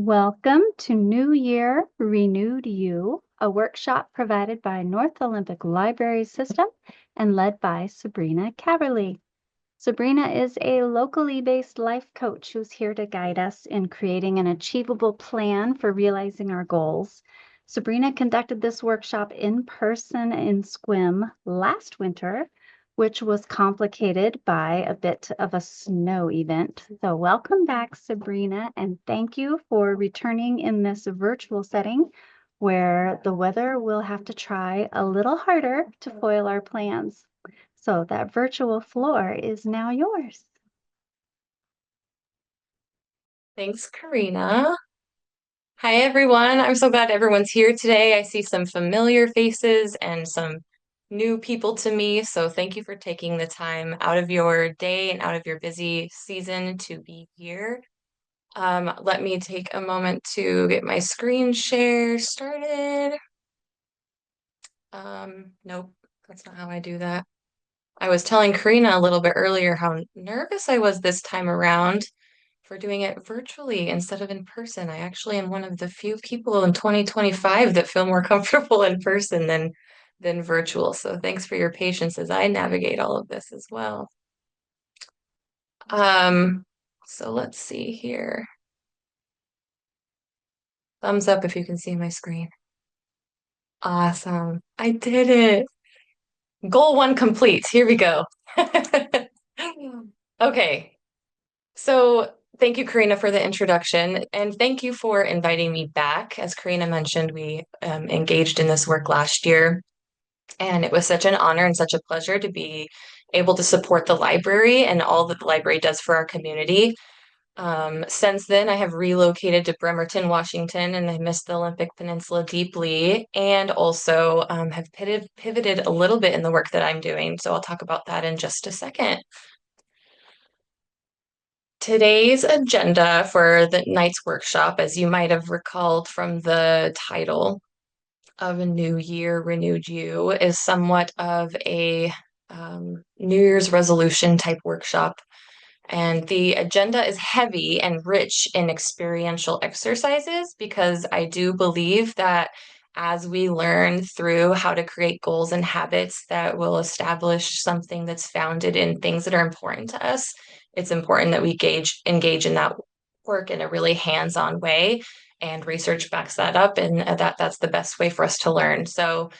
Welcome to New Year, Renewed You, a workshop provided by North Olympic Library System and led by Sabrina Caverly. Sabrina is a locally based life coach who's here to guide us in creating an achievable plan for realizing our goals. Sabrina conducted this workshop in person in Squim last winter, which was complicated by a bit of a snow event. So welcome back, Sabrina, and thank you for returning in this virtual setting where the weather will have to try a little harder to foil our plans. So that virtual floor is now yours. Thanks, Karina. Hi, everyone. I'm so glad everyone's here today. I see some familiar faces and some new people to me. So thank you for taking the time out of your day and out of your busy season to be here. Let me take a moment to get my screen share started. Nope, that's not how I do that. I was telling Karina a little bit earlier how nervous I was this time around for doing it virtually instead of in person. I actually am one of the few people in 2025 that feel more comfortable in person than virtual. So thanks for your patience as I navigate all of this as well. Um, so let's see here. Thumbs up if you can see my screen. Awesome. I did it. Goal one complete. Here we go. Okay. So thank you, Karina, for the introduction, and thank you for inviting me back. As Karina mentioned, we engaged in this work last year, and it was such an honor and such a pleasure to be able to support the library and all that the library does for our community. Since then, I have relocated to Bremerton, Washington, and I miss the Olympic Peninsula deeply, and also have pivoted a little bit in the work that I'm doing. So I'll talk about that in just a second. Today's agenda for the night's workshop, as you might have recalled from the title of A New Year, Renewed You, is somewhat of a New Year's resolution type workshop. And the agenda is heavy and rich in experiential exercises because I do believe that as we learn through how to create goals and habits that will establish something that's founded in things that are important to us, it's important that we engage in that work in a really hands-on way. And research backs that up, and that's the best way for us to learn. So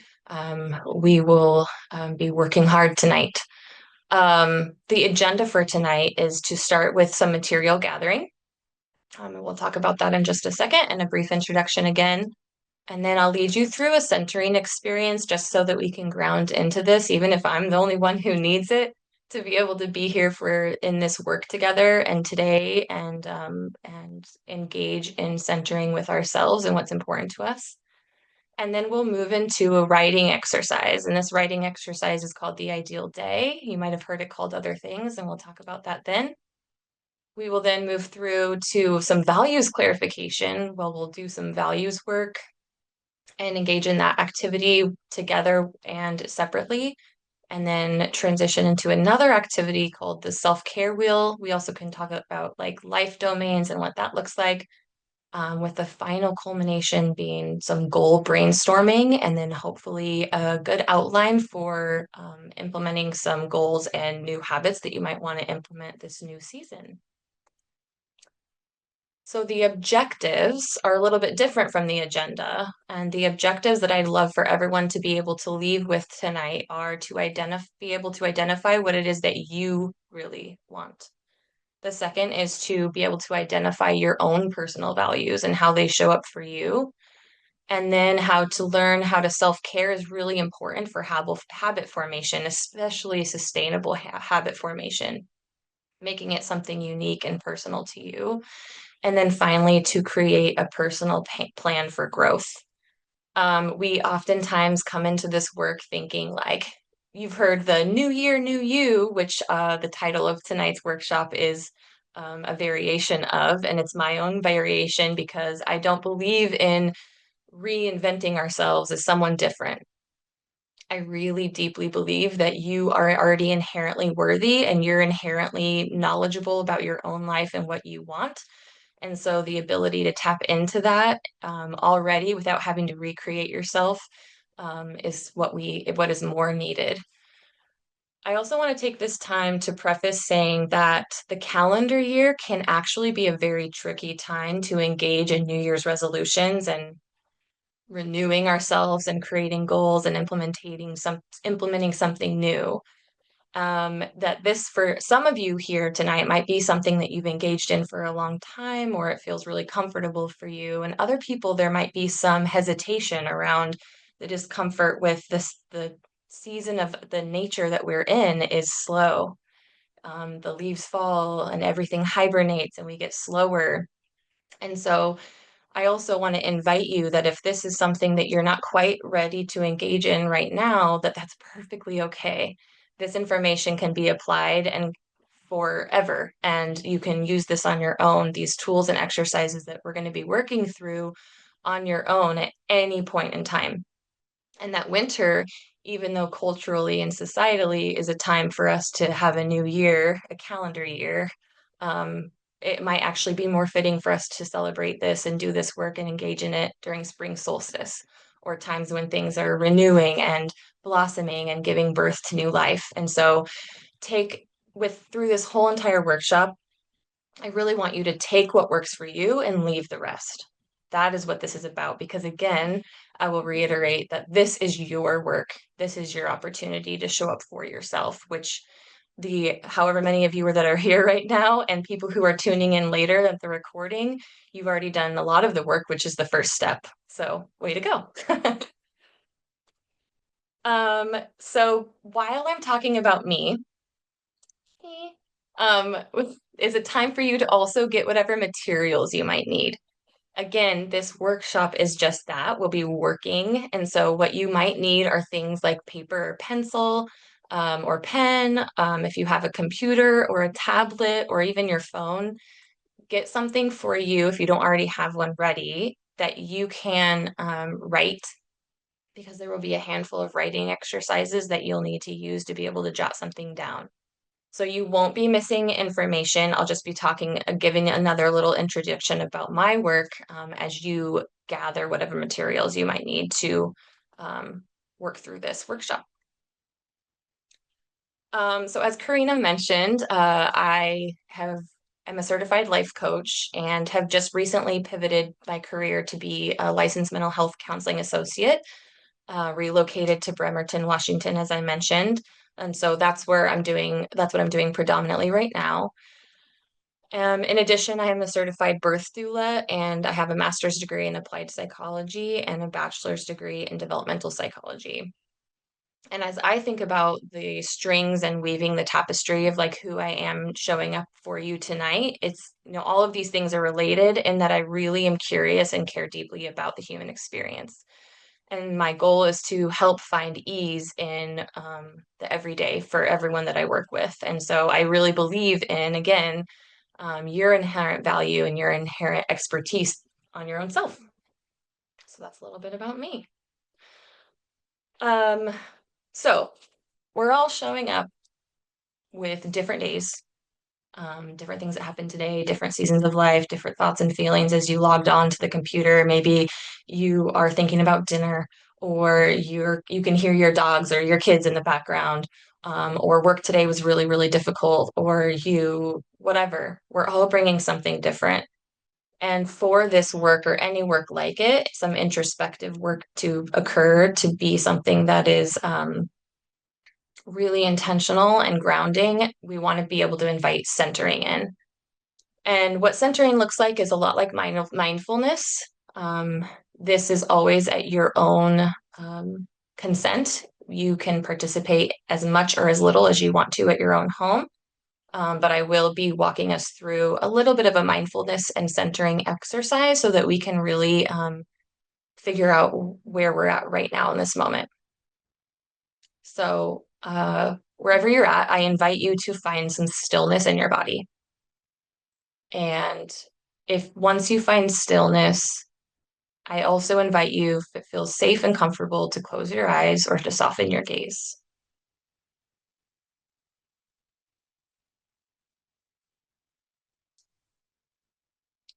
we will be working hard tonight. The agenda for tonight is to start with some material gathering. And we'll talk about that in just a second and a brief introduction again. And then I'll lead you through a centering experience just so that we can ground into this, even if I'm the only one who needs it to be able to be here for in this work together and today and engage in centering with ourselves and what's important to us. And then we'll move into a writing exercise. And this writing exercise is called the ideal day. You might have heard it called other things, and we'll talk about that then. We will then move through to some values clarification. Well, we'll do some values work and engage in that activity together and separately, and then transition into another activity called the self-care wheel. We also can talk about like life domains and what that looks like, with the final culmination being some goal brainstorming and then hopefully a good outline for implementing some goals and new habits that you might want to implement this new season. So the objectives are a little bit different from the agenda. And the objectives that I'd love for everyone to be able to leave with tonight are to be able to identify what it is that you really want. The second is to be able to identify your own personal values and how they show up for you. And then how to learn how to self-care is really important for habit formation, especially sustainable habit formation, making it something unique and personal to you. And then finally, to create a personal plan for growth. We oftentimes come into this work thinking like, you've heard the New Year, New You, which the title of tonight's workshop is a variation of, and it's my own variation because I don't believe in reinventing ourselves as someone different. I really deeply believe that you are already inherently worthy and you're inherently knowledgeable about your own life and what you want. And so the ability to tap into that already without having to recreate yourself is what is more needed. I also want to take this time to preface saying that the calendar year can actually be a very tricky time to engage in New Year's resolutions and renewing ourselves and creating goals and implementing something new. That this for some of you here tonight might be something that you've engaged in for a long time or it feels really comfortable for you. And other people, there might be some hesitation around the discomfort with the season of the nature that we're in is slow. The leaves fall and everything hibernates and we get slower. And so I also want to invite you that if this is something that you're not quite ready to engage in right now, that that's perfectly okay. This information can be applied and forever, and you can use this on your own, these tools and exercises that we're going to be working through on your own at any point in time. And that winter, even though culturally and societally is a time for us to have a new year, a calendar year, um, it might actually be more fitting for us to celebrate this and do this work and engage in it during spring solstice or times when things are renewing and blossoming and giving birth to new life. And so take with through this whole entire workshop, I really want you to take what works for you and leave the rest. That is what this is about. Because again, I will reiterate that this is your work. This is your opportunity to show up for yourself, which the however many of you that are here right now and people who are tuning in later at the recording, you've already done a lot of the work, which is the first step. So way to go. So while I'm talking about me, um, is it time for you to also get whatever materials you might need? Again, this workshop is just that. We'll be working. And so, what you might need are things like paper or pencil or pen. If you have a computer or a tablet or even your phone, get something for you if you don't already have one ready that you can write, because there will be a handful of writing exercises that you'll need to use to be able to jot something down. So you won't be missing information. I'll just be giving another little introduction about my work as you gather whatever materials you might need to work through this workshop. So as Karina mentioned, I'm a certified life coach and have just recently pivoted my career to be a licensed mental health counseling associate, relocated to Bremerton, Washington, as I mentioned. And so that's what I'm doing predominantly right now. In addition, I am a certified birth doula and I have a master's degree in applied psychology and a bachelor's degree in developmental psychology. And as I think about the strings and weaving the tapestry of like who I am showing up for you tonight, it's, all of these things are related in that I really am curious and care deeply about the human experience. And my goal is to help find ease in the everyday for everyone that I work with. And so I really believe in, again, your inherent value and your inherent expertise on your own self. So that's a little bit about me. So we're all showing up with different days, different things that happen today, different seasons of life, different thoughts and feelings as you logged on to the computer. Maybe you are thinking about dinner, or you can hear your dogs or your kids in the background, or work today was really, really difficult, or whatever. We're all bringing something different. And for this work or any work like it, some introspective work to occur to be something that is really intentional and grounding, we want to be able to invite centering in. And what centering looks like is a lot like mindfulness. This is always at your own consent. You can participate as much or as little as you want to at your own home. But I will be walking us through a little bit of a mindfulness and centering exercise so that we can really figure out where we're at right now in this moment. So, wherever you're at, I invite you to find some stillness in your body. And if once you find stillness, I also invite you, if it feels safe and comfortable, to close your eyes or to soften your gaze.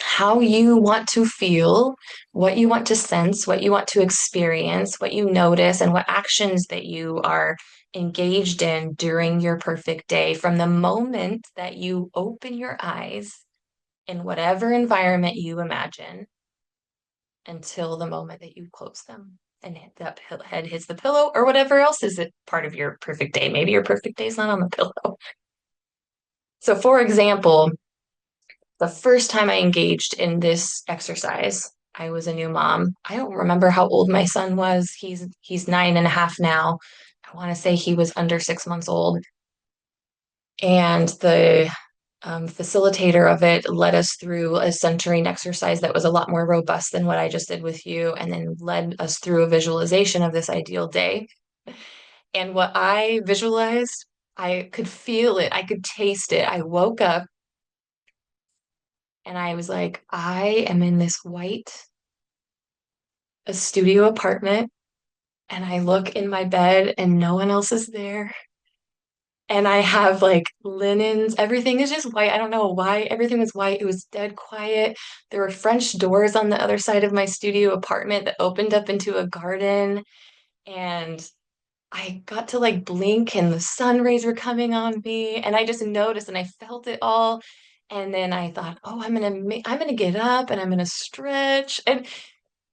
how you want to feel, what you want to sense, what you want to experience, what you notice, and what actions that you are engaged in during your perfect day from the moment that you open your eyes in whatever environment you imagine until the moment that you close them and that head hits the pillow or whatever else is it part of your perfect day. Maybe your perfect day is not on the pillow. So, for example, the first time I engaged in this exercise, I was a new mom. I don't remember how old my son was. He's 9.5 now. I want to say he was under 6 months old. And the facilitator of it led us through a centering exercise that was a lot more robust than what I just did with you, and then led us through a visualization of this ideal day. And what I visualized, I could feel it, I could taste it. I woke up and I was like, I am in this white, a studio apartment, and I look in my bed and no one else is there. And I have like linens. Everything is just white. I don't know why everything was white. It was dead quiet. There were French doors on the other side of my studio apartment that opened up into a garden. And I got to like blink and the sun rays were coming on me. And I just noticed and I felt it all. And then I thought, oh, I'm gonna get up and I'm gonna stretch. And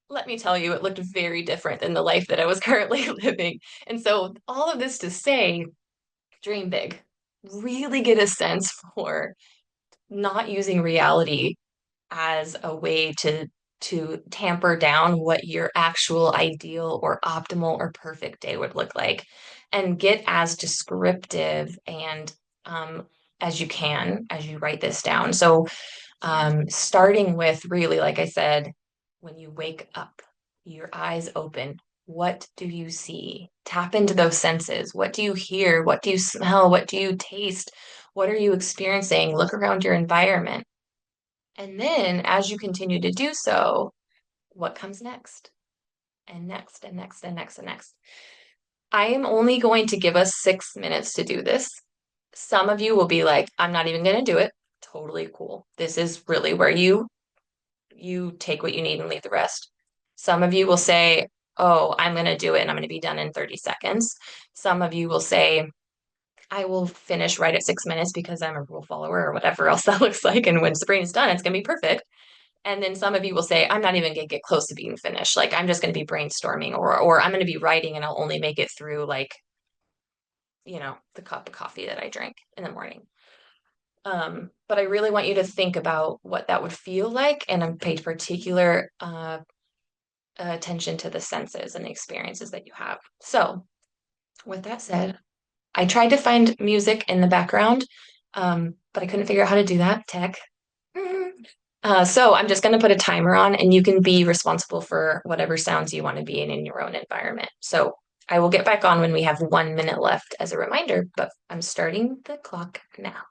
let me tell you, it looked very different than the life that I was currently living. And so all of this to say, dream big. Really get a sense for not using reality as a way to tamper down what your actual ideal or optimal or perfect day would look like and get as descriptive and as you can as you write this down. So starting with really, like I said, when you wake up, your eyes open, what do you see? Tap into those senses. What do you hear? What do you smell? What do you taste? What are you experiencing? Look around your environment. And then as you continue to do so, what comes next? And next, and next, and next, and next. I am only going to give us 6 minutes to do this. Some of you will be like, I'm not even going to do it. Totally cool. This is really where you take what you need and leave the rest. Some of you will say, oh, I'm going to do it and I'm going to be done in 30 seconds. Some of you will say, I will finish right at 6 minutes because I'm a rule follower or whatever else that looks like. And when Sabrina's done, it's going to be perfect. And then some of you will say, I'm not even going to get close to being finished. Like I'm just going to be brainstorming or I'm going to be writing and I'll only make it through like, the cup of coffee that I drank in the morning. But I really want you to think about what that would feel like and I paid particular attention to the senses and the experiences that you have. So, with that said, I tried to find music in the background, but I couldn't figure out how to do that. Tech. So I'm just going to put a timer on, and you can be responsible for whatever sounds you want to be in your own environment. So I will get back on when we have 1 minute left as a reminder, but I'm starting the clock now.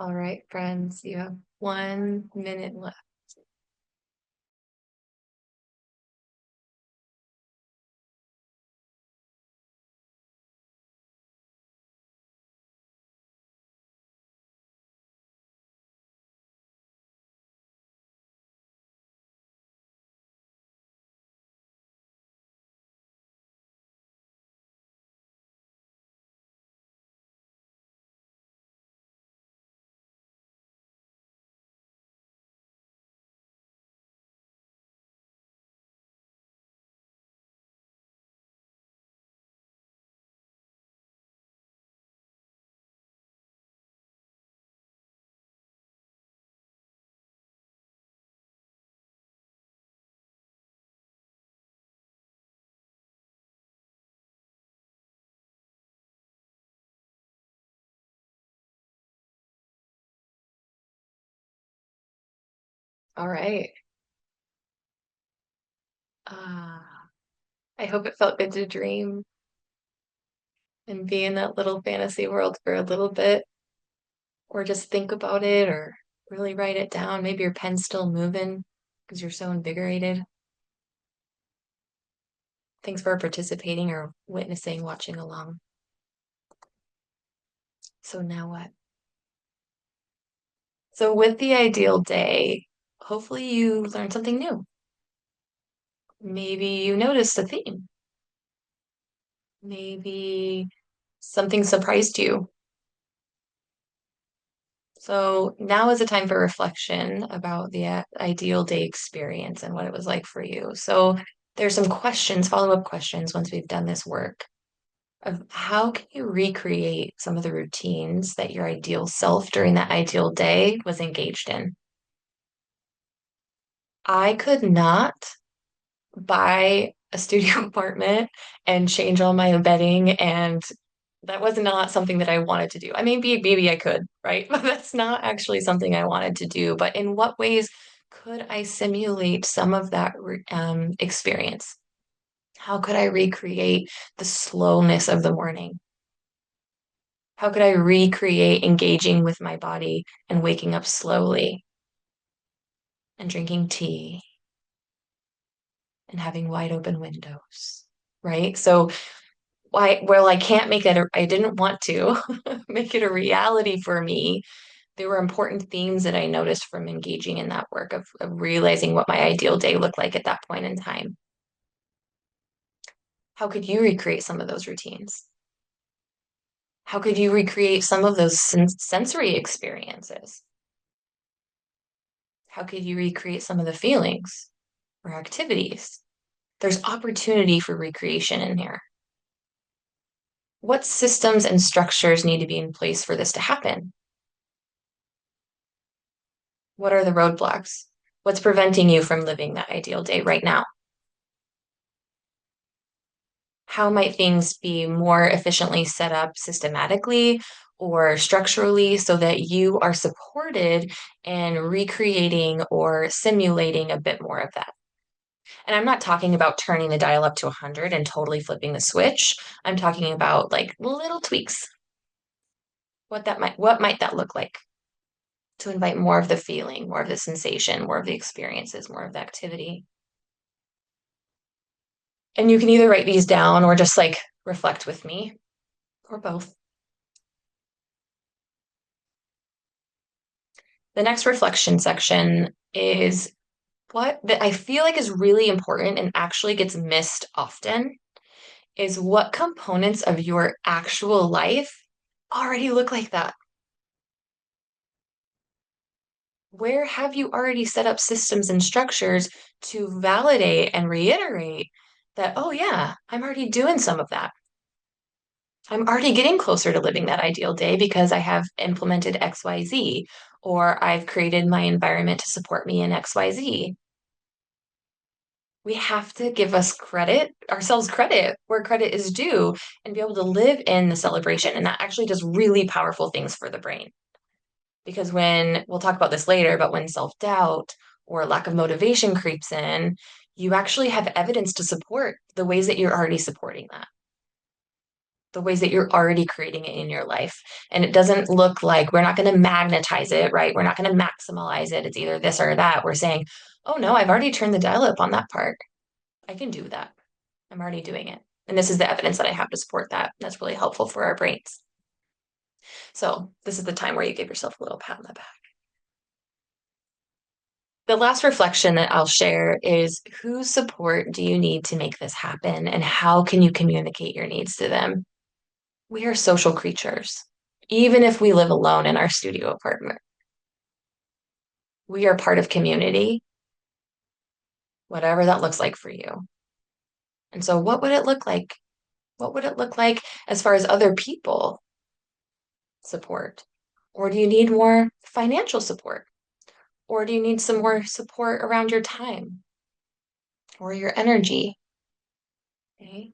All right, friends, you have 1 minute left. All right. I hope it felt good to dream and be in that little fantasy world for a little bit, or just think about it, or really write it down. Maybe your pen's still moving because you're so invigorated. Thanks for participating or witnessing, watching along. So now what? So with the ideal day, hopefully you learned something new. Maybe you noticed a theme. Maybe something surprised you. So now is a time for reflection about the ideal day experience and what it was like for you. So there's some questions, follow-up questions once we've done this work of how can you recreate some of the routines that your ideal self during that ideal day was engaged in? I could not buy a studio apartment and change all my bedding, and that was not something that I wanted to do. I mean, maybe I could, right? But that's not actually something I wanted to do. But in what ways could I simulate some of that experience? How could I recreate the slowness of the morning? How could I recreate engaging with my body and waking up slowly and drinking tea and having wide open windows, right? So why, well, I can't make it, I didn't want to make it a reality for me. There were important themes that I noticed from engaging in that work of realizing what my ideal day looked like at that point in time. How could you recreate some of those routines? How could you recreate some of those sensory experiences? How could you recreate some of the feelings or activities? There's opportunity for recreation in here. What systems and structures need to be in place for this to happen? What are the roadblocks? What's preventing you from living that ideal day right now? How might things be more efficiently set up systematically or structurally so that you are supported in recreating or simulating a bit more of that? And I'm not talking about turning the dial up to 100 and totally flipping the switch. I'm talking about like little tweaks. What might that look like to invite more of the feeling, more of the sensation, more of the experiences, more of the activity? And you can either write these down or just like reflect with me or both. The next reflection section is what that I feel like is really important and actually gets missed often is what components of your actual life already look like that. Where have you already set up systems and structures to validate and reiterate that, oh, yeah, I'm already doing some of that. I'm already getting closer to living that ideal day because I have implemented XYZ, or I've created my environment to support me in XYZ. We have to give ourselves credit where credit is due, and be able to live in the celebration. And that actually does really powerful things for the brain. Because when we'll talk about this later, but when self-doubt or lack of motivation creeps in, you actually have evidence to support the ways that you're already supporting that. the ways that you're already creating it in your life. And it doesn't look like we're not going to magnetize it, right? We're not going to maximize it. It's either this or that. We're saying, oh no, I've already turned the dial up on that part. I can do that. I'm already doing it. And this is the evidence that I have to support that. That's really helpful for our brains. So this is the time where you give yourself a little pat on the back. The last reflection that I'll share is whose support do you need to make this happen and how can you communicate your needs to them? We are social creatures, even if we live alone in our studio apartment. We are part of community, whatever that looks like for you. And so, what would it look like? What would it look like as far as other people support? Or do you need more financial support? Or do you need some more support around your time or your energy? Okay.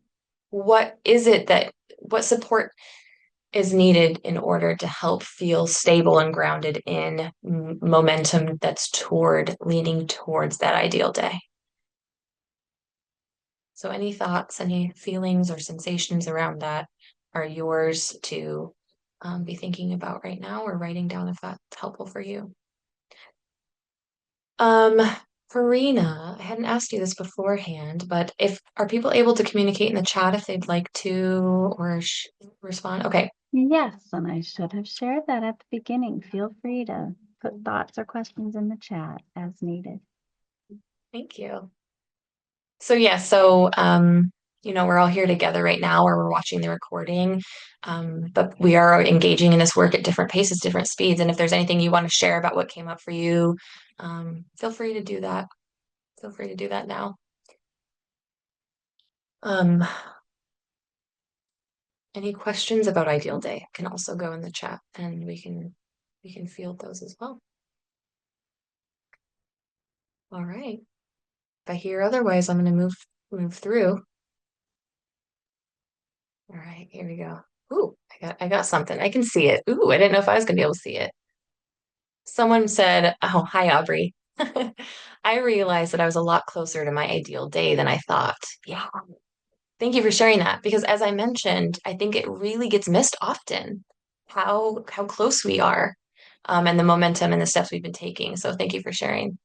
What is it what support is needed in order to help feel stable and grounded in momentum that's leaning towards that ideal day? So, any thoughts, any feelings or sensations around that are yours to be thinking about right now or writing down if that's helpful for you. Um, Farina, I hadn't asked you this beforehand, but if are people able to communicate in the chat if they'd like to or respond? Okay, Yes, and I should have shared that at the beginning. Feel free to put thoughts or questions in the chat as needed. thank you. So yeah, we're all here together right now or we're watching the recording. But we are engaging in this work at different paces, different speeds. And if there's anything you want to share about what came up for you, feel free to do that. Feel free to do that now. Um, any questions about Ideal Day can also go in the chat and we can field those as well. All right. If I hear otherwise, I'm going to move through. All right, here we go. Ooh, I got something. I can see it. Ooh, I didn't know if I was going to be able to see it. Someone said, oh, hi, Aubrey. I realized that I was a lot closer to my ideal day than I thought. Yeah. Thank you for sharing that because as I mentioned, I think it really gets missed often how close we are and the momentum and the steps we've been taking. So thank you for sharing.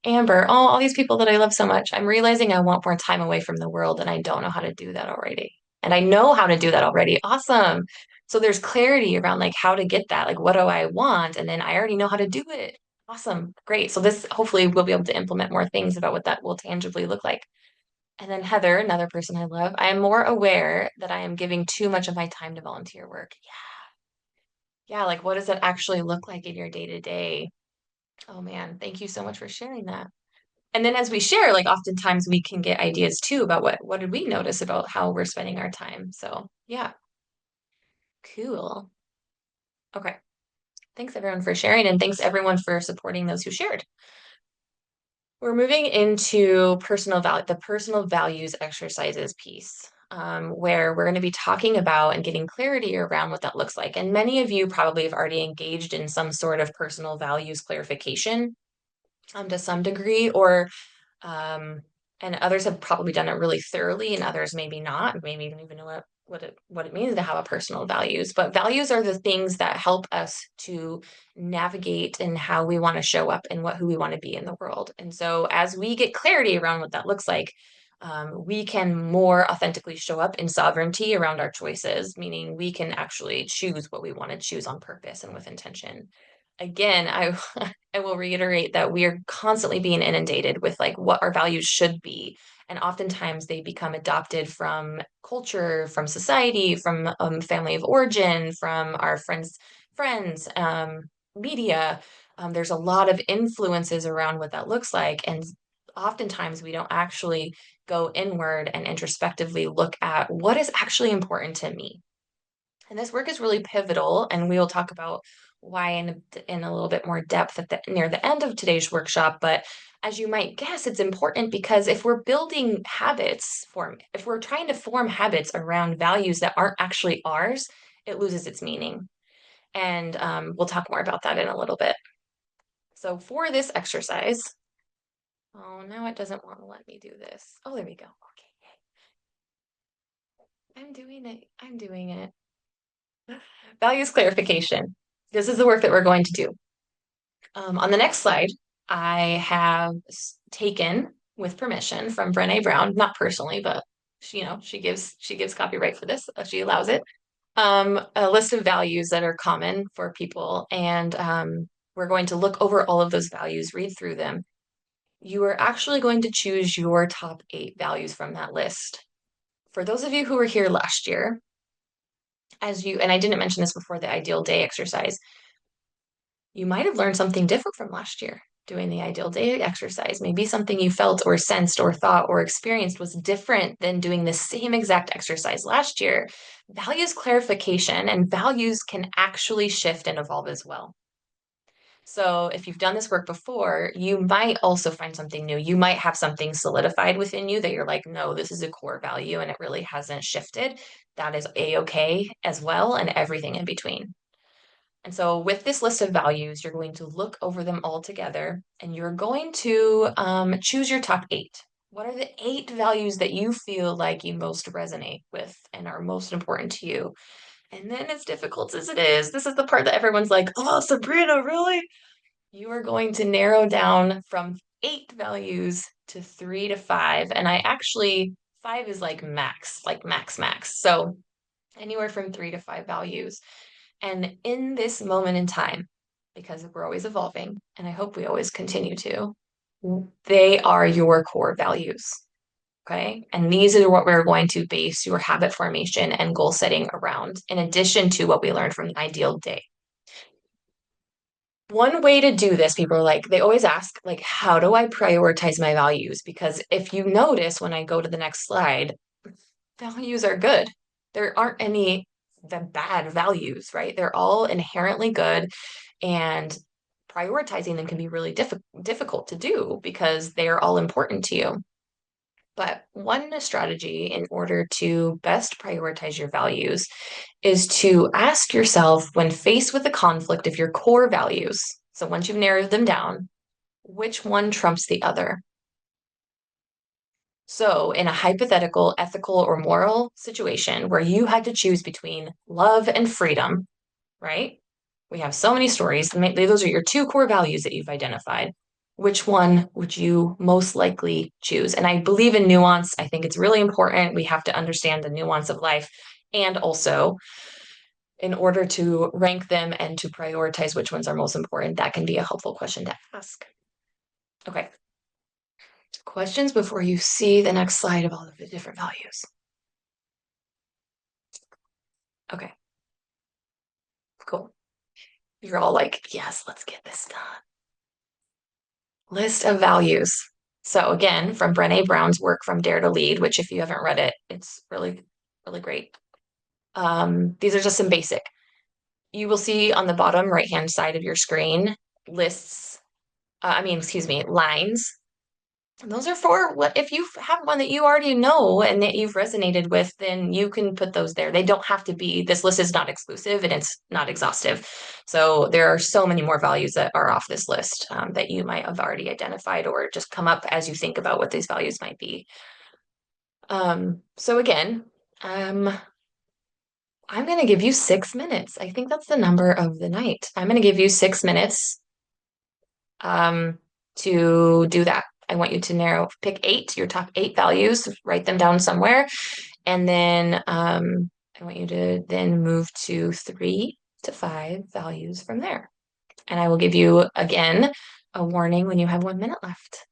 Amber, oh, all these people that I love so much. I'm realizing I want more time away from the world and I don't know how to do that already. And I know how to do that already. Awesome. So there's clarity around like how to get that. Like, what do I want? And then I already know how to do it. Awesome. Great. So this hopefully we'll be able to implement more things about what that will tangibly look like. And then Heather, another person I love, I am more aware that I am giving too much of my time to volunteer work. Yeah. Yeah. Like, what does that actually look like in your day to day? Oh man, thank you so much for sharing that. And then as we share, like oftentimes we can get ideas too about what did we notice about how we're spending our time. So yeah, cool. Okay. Thanks everyone for sharing and thanks everyone for supporting those who shared. We're moving into the personal values exercises piece, where we're going to be talking about and getting clarity around what that looks like. And many of you probably have already engaged in some sort of personal values clarification to some degree, or and others have probably done it really thoroughly, and others maybe not. Maybe don't even know what it means to have a personal values. But values are the things that help us to navigate in how we want to show up and who we want to be in the world. And so, as we get clarity around what that looks like, we can more authentically show up in sovereignty around our choices, meaning we can actually choose what we want to choose on purpose and with intention. Again, I will reiterate that we are constantly being inundated with like what our values should be. And oftentimes they become adopted from culture, from society, from family of origin, from our friends, media. There's a lot of influences around what that looks like. And oftentimes we don't actually go inward and introspectively look at what is actually important to me. And this work is really pivotal, and we will talk about why in a little bit more depth near the end of today's workshop. But as you might guess, it's important because if we're building if we're trying to form habits around values that aren't actually ours, it loses its meaning. And we'll talk more about that in a little bit. So for this exercise, oh, now it doesn't want to let me do this. Oh, there we go. Okay. I'm doing it. I'm doing it. Values clarification. This is the work that we're going to do. On the next slide, I have taken, with permission from Brené Brown, not personally, but she gives copyright for this. She allows it. A list of values that are common for people, and we're going to look over all of those values, read through them. You are actually going to choose your top 8 values from that list. For those of you who were here last year, and I didn't mention this before, the ideal day exercise, you might have learned something different from last year doing the ideal day exercise. Maybe something you felt or sensed or thought or experienced was different than doing the same exact exercise last year. Values clarification and values can actually shift and evolve as well. So if you've done this work before, you might also find something new. You might have something solidified within you that you're like, no, this is a core value and it really hasn't shifted. That is a-okay as well, and everything in between. And so with this list of values, you're going to look over them all together and you're going to choose your top 8. What are the 8 values that you feel like you most resonate with and are most important to you? And then, as difficult as it is, this is the part that everyone's like, oh, Sabrina, really? You are going to narrow down from 8 values to 3 to 5. And 5 is like max, max. So anywhere from 3 to 5 values. And in this moment in time, because we're always evolving, and I hope we always continue to, they are your core values. Okay. And these are what we're going to base your habit formation and goal setting around, in addition to what we learned from the ideal day. One way to do this, people are like, they always ask, like, how do I prioritize my values? Because if you notice when I go to the next slide, values are good. There aren't any the bad values, right? They're all inherently good, and prioritizing them can be really difficult to do because they are all important to you. But one strategy in order to best prioritize your values is to ask yourself, when faced with the conflict of your core values, so once you've narrowed them down, which one trumps the other? So, in a hypothetical, ethical, or moral situation where you had to choose between love and freedom, right? We have so many stories. Those are your 2 core values that you've identified. Which one would you most likely choose? And I believe in nuance. I think it's really important. We have to understand the nuance of life. And also, in order to rank them and to prioritize which ones are most important, that can be a helpful question to ask. Okay. Questions before you see the next slide of all of the different values? Okay, cool. You're all like, yes, let's get this done. List of values. So again, from Brené Brown's work from Dare to Lead, which if you haven't read it, it's really, really great. These are just some basic. You will see on the bottom right-hand side of your screen lines. Those are for what, if you have one that you already know and that you've resonated with, then you can put those there. They don't have to be, this list is not exclusive and it's not exhaustive. So there are so many more values that are off this list that you might have already identified or just come up as you think about what these values might be. So again, I'm going to give you 6 minutes. I think that's the number of the night. I'm going to give you 6 minutes to do that. I want you to pick 8, your top 8 values, write them down somewhere. And then I want you to then move to 3 to 5 values from there. And I will give you, again, a warning when you have 1 minute left.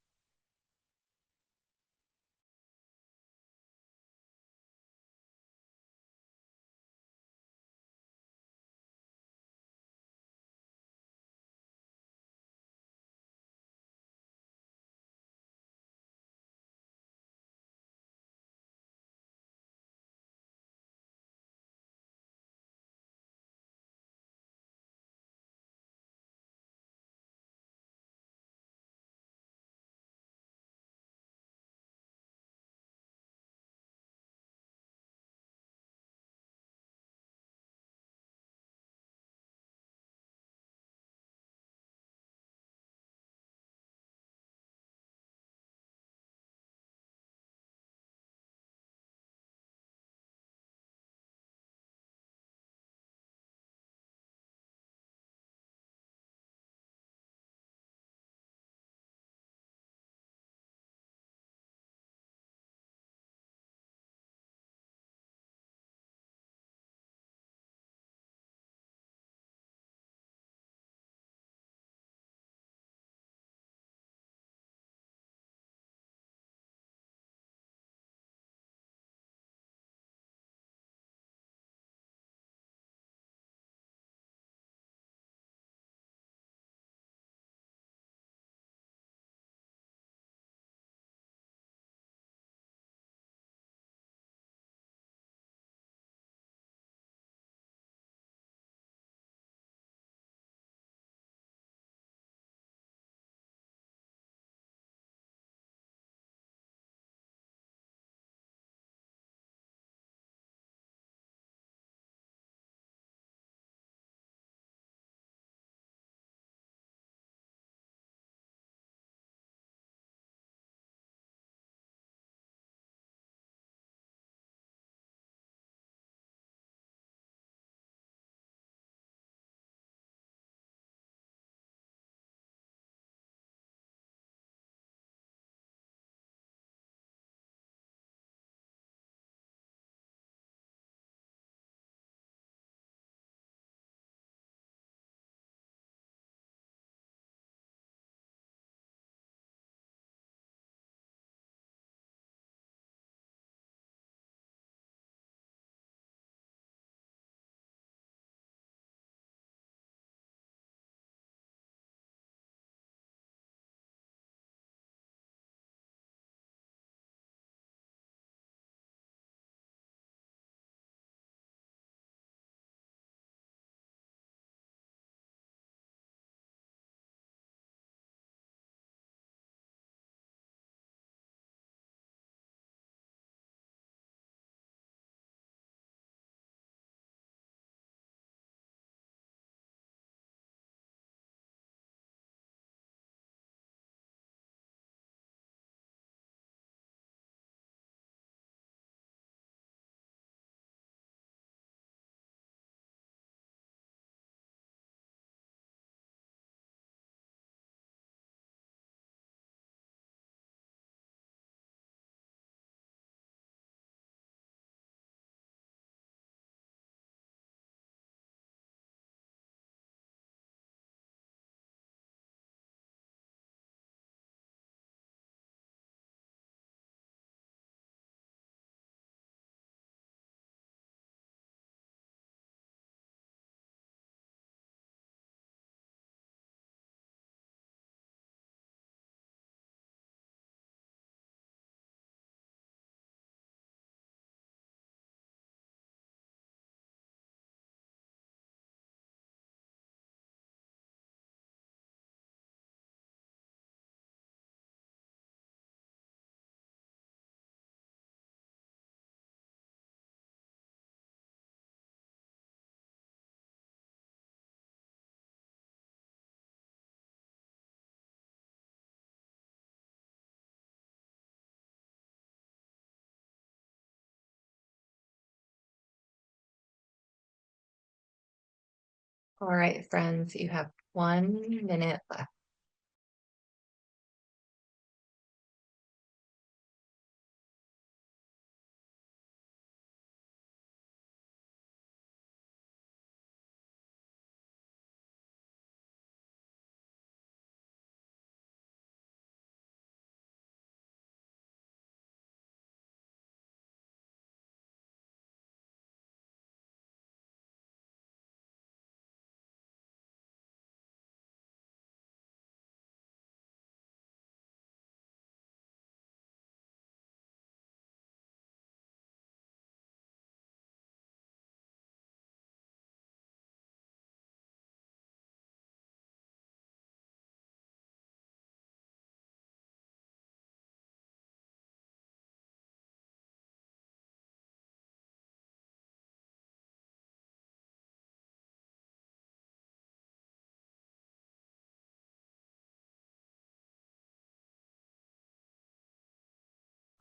All right, friends, you have 1 minute left.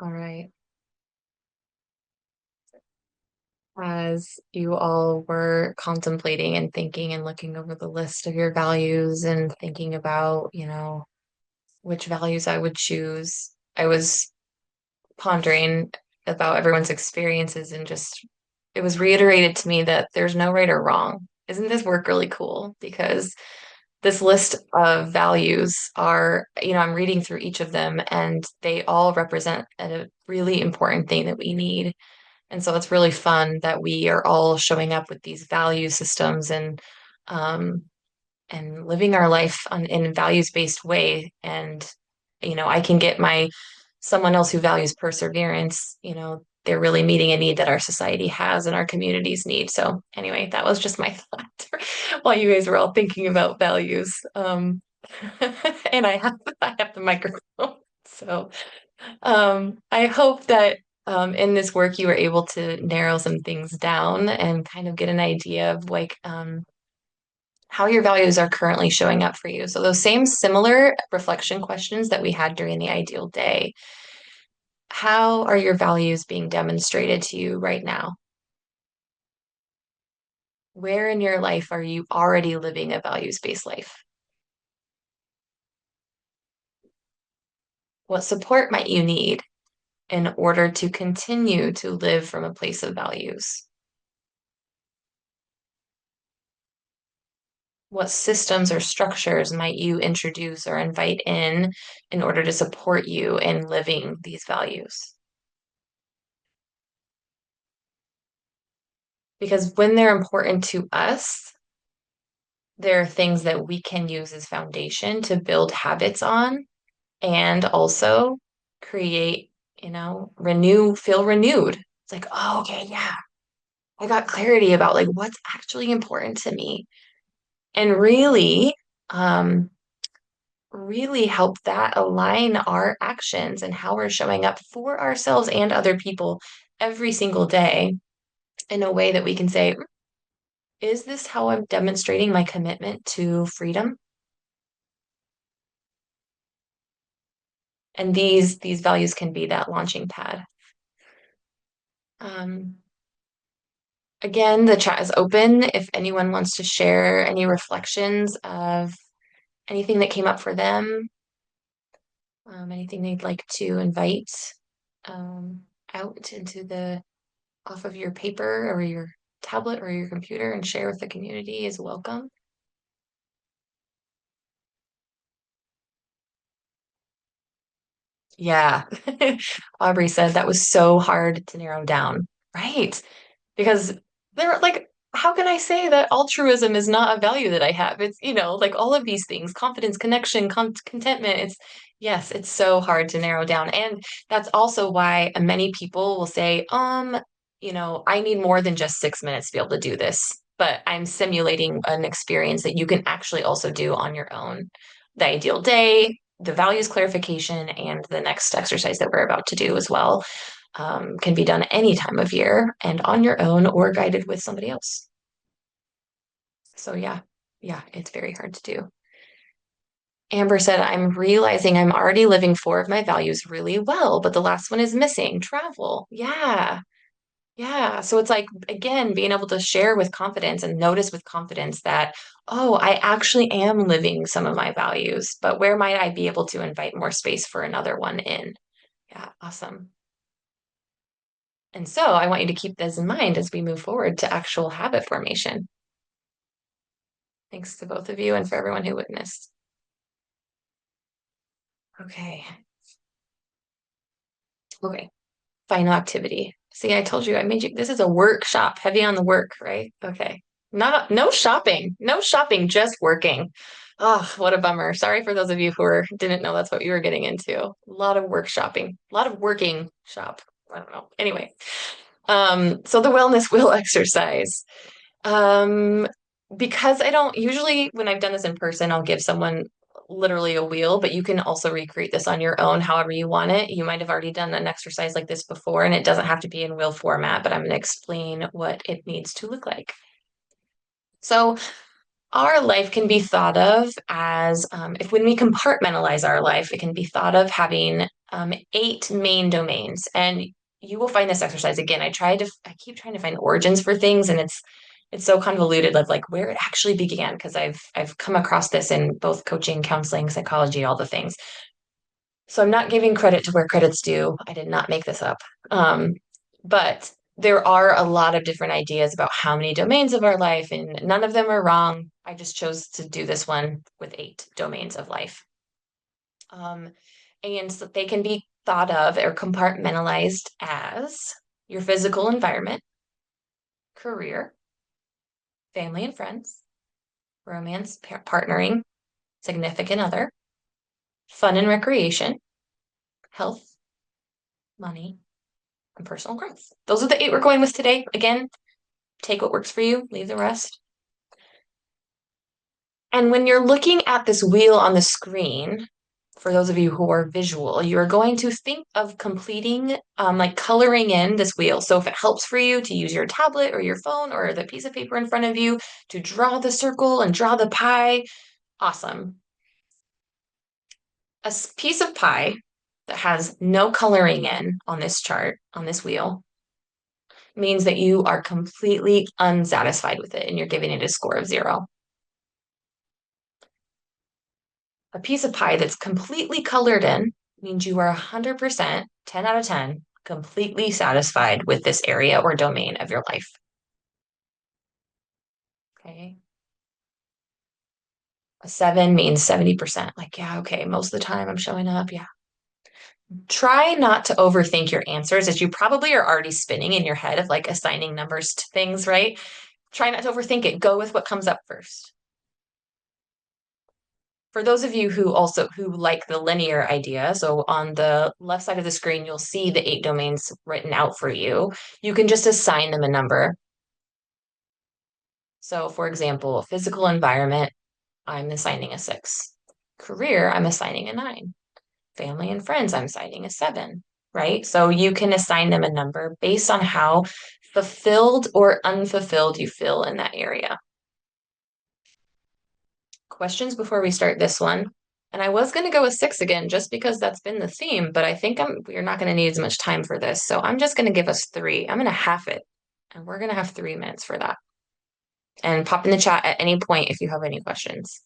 All right. As you all were contemplating and thinking and looking over the list of your values and thinking about, which values I would choose, I was pondering about everyone's experiences and just it was reiterated to me that there's no right or wrong. Isn't this work really cool? Because this list of values are, I'm reading through each of them and they all represent a really important thing that we need. And so it's really fun that we are all showing up with these value systems um, and living our life in a values-based way. And, I can get my someone else who values perseverance, they're really meeting a need that our society has and our communities need. So anyway, that was just my thought while you guys were all thinking about values. And I have the microphone. So I hope that in this work you were able to narrow some things down and kind of get an idea of like how your values are currently showing up for you. So those same similar reflection questions that we had during the ideal day, how are your values being demonstrated to you right now? Where in your life are you already living a values-based life? What support might you need in order to continue to live from a place of values? What systems or structures might you introduce or invite in order to support you in living these values? Because when they're important to us, there are things that we can use as foundation to build habits on and also create, feel renewed. It's like, oh, okay, yeah, I got clarity about like what's actually important to me. And um, really help that align our actions and how we're showing up for ourselves and other people every single day in a way that we can say, is this how I'm demonstrating my commitment to freedom? And these values can be that launching pad. Um, Again, the chat is open if anyone wants to share any reflections of anything that came up for them, anything they'd like to invite um, out into the off of your paper or your tablet or your computer and share with the community is welcome. Yeah. Aubrey said that was so hard to narrow down. Right. Because they're like, how can I say that altruism is not a value that I have? It's, like all of these things, confidence, connection, contentment. Yes, it's so hard to narrow down. And that's also why many people will say, I need more than just 6 minutes to be able to do this, but I'm simulating an experience that you can actually also do on your own. The ideal day, the values clarification, and the next exercise that we're about to do as well can be done any time of year and on your own or guided with somebody else. So yeah, it's very hard to do. Amber said, I'm realizing I'm already living four of my values really well, but the last one is missing, travel. Yeah. Yeah. So it's like, again, being able to share with confidence and notice with confidence that, oh, I actually am living some of my values, but where might I be able to invite more space for another one in? Yeah. Awesome. And so I want you to keep this in mind as we move forward to actual habit formation. Thanks to both of you and for everyone who witnessed. Okay. Okay. Final activity. See, I told you I made you, this is a workshop, heavy on the work, right? Okay. Not, no shopping, no shopping, just working. Oh, what a bummer. Sorry for those of you didn't know that's what you were getting into. A lot of work shopping, a lot of working shop. I don't know. Anyway, so the wellness wheel exercise. Um, because I don't usually, when I've done this in person, I'll give someone literally a wheel, but you can also recreate this on your own however you want it. You might have already done an exercise like this before, and it doesn't have to be in wheel format, but I'm going to explain what it needs to look like. So, our life can be thought of as, if when we compartmentalize our life, it can be thought of having eight main domains. And you will find this exercise again. I keep trying to find origins for things, and it's so convoluted of like where it actually began because I've come across this in both coaching, counseling, psychology, all the things. So I'm not giving credit to where credit's due. I did not make this up. But there are a lot of different ideas about how many domains of our life, and none of them are wrong. I just chose to do this one with eight domains of life. Um, and so they can be thought of or compartmentalized as your physical environment, career, family and friends, romance, partnering, significant other, fun and recreation, health, money, and personal growth. Those are the eight we're going with today. Again, take what works for you, leave the rest. And when you're looking at this wheel on the screen, for those of you who are visual, you're going to think of completing, like coloring in this wheel. So if it helps for you to use your tablet or your phone or the piece of paper in front of you to draw the circle and draw the pie, awesome. A piece of pie that has no coloring in on this chart, on this wheel, means that you are completely unsatisfied with it and you're giving it a score of 0. A piece of pie that's completely colored in means you are 100%, 10 out of 10, completely satisfied with this area or domain of your life. Okay. A 7 means 70%. Like, yeah, okay, most of the time I'm showing up. Yeah. Try not to overthink your answers as you probably are already spinning in your head of like assigning numbers to things, right? Try not to overthink it. Go with what comes up first. For those of you who like the linear idea, so on the left side of the screen, you'll see the 8 domains written out for you. You can just assign them a number. So for example, physical environment, I'm assigning a 6. Career, I'm assigning a 9. Family and friends, I'm assigning a 7, right? So you can assign them a number based on how fulfilled or unfulfilled you feel in that area. Questions before we start this one? And I was going to go with 6 again, just because that's been the theme, but I think we're not going to need as much time for this. So I'm just going to give us 3. I'm going to half it, and we're going to have 3 minutes for that. And pop in the chat at any point if you have any questions.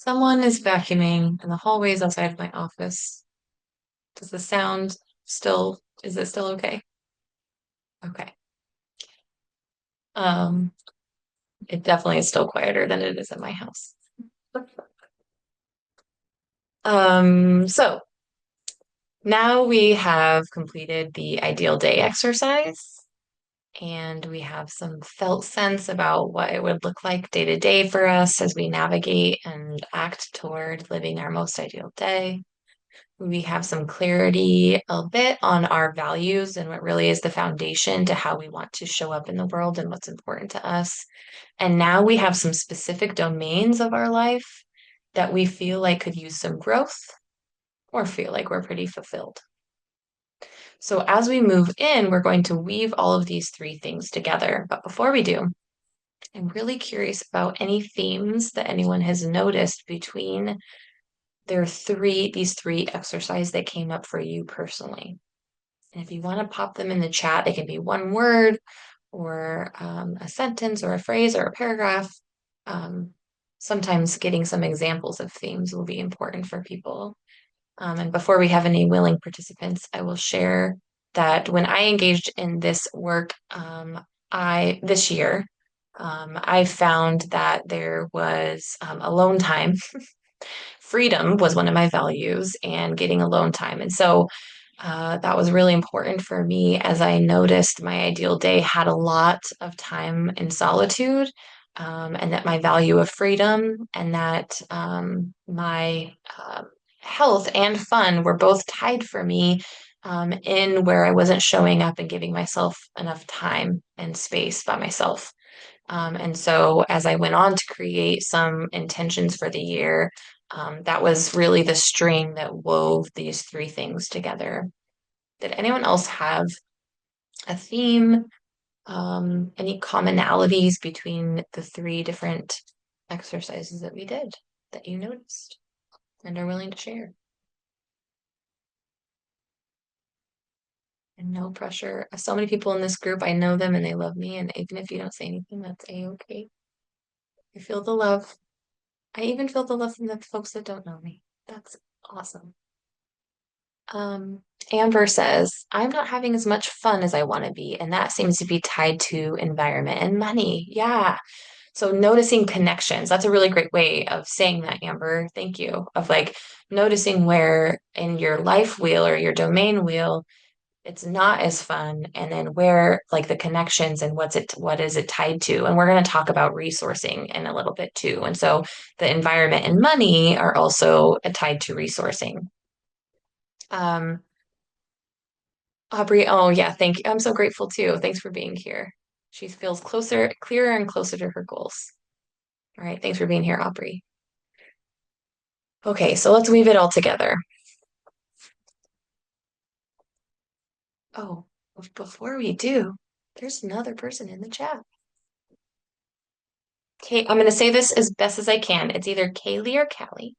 Someone is vacuuming in the hallways outside my office. Does the sound is it still okay? Okay. Um, it definitely is still quieter than it is at my house. So now we have completed the ideal day exercise, and we have some felt sense about what it would look like day to day for us as we navigate and act toward living our most ideal day. We have some clarity a bit on our values and what really is the foundation to how we want to show up in the world and what's important to us. And now we have some specific domains of our life that we feel like could use some growth or feel like we're pretty fulfilled. So as we move in, we're going to weave all of these three things together. But before we do, I'm really curious about any themes that anyone has noticed between these three exercises that came up for you personally. And if you want to pop them in the chat, they can be one word or a sentence or a phrase or a paragraph. Um, Sometimes getting some examples of themes will be important for people. And before we have any willing participants, I will share that when I engaged in this work, I this year, I found that there was alone time. Freedom was one of my values, and getting alone time. And so that was really important for me as I noticed my ideal day had a lot of time in solitude, and that my value of freedom and that my health and fun were both tied for me in where I wasn't showing up and giving myself enough time and space by myself. And so as I went on to create some intentions for the year, that was really the string that wove these three things together. Did anyone else have a theme, any commonalities between the three different exercises that we did that you noticed and are willing to share? And no pressure. So many people in this group, I know them and they love me. And even if you don't say anything, that's a-okay. I feel the love. I even feel the love from the folks that don't know me. That's awesome. Um, Amber says, I'm not having as much fun as I want to be, and that seems to be tied to environment and money. Yeah. So noticing connections, that's a really great way of saying that, Amber. Thank you. Of like noticing where in your life wheel or your domain wheel it's not as fun, and then where like the connections and what is it tied to. And we're going to talk about resourcing in a little bit too. And so the environment and money are also tied to resourcing. Um, Aubrey, oh yeah, thank you. I'm so grateful too. Thanks for being here. She feels clearer and closer to her goals. All right, thanks for being here, Aubrey. Okay, so let's weave it all together. Oh, before we do, there's another person in the chat. Okay, I'm going to say this as best as I can. It's either Kaylee or Callie.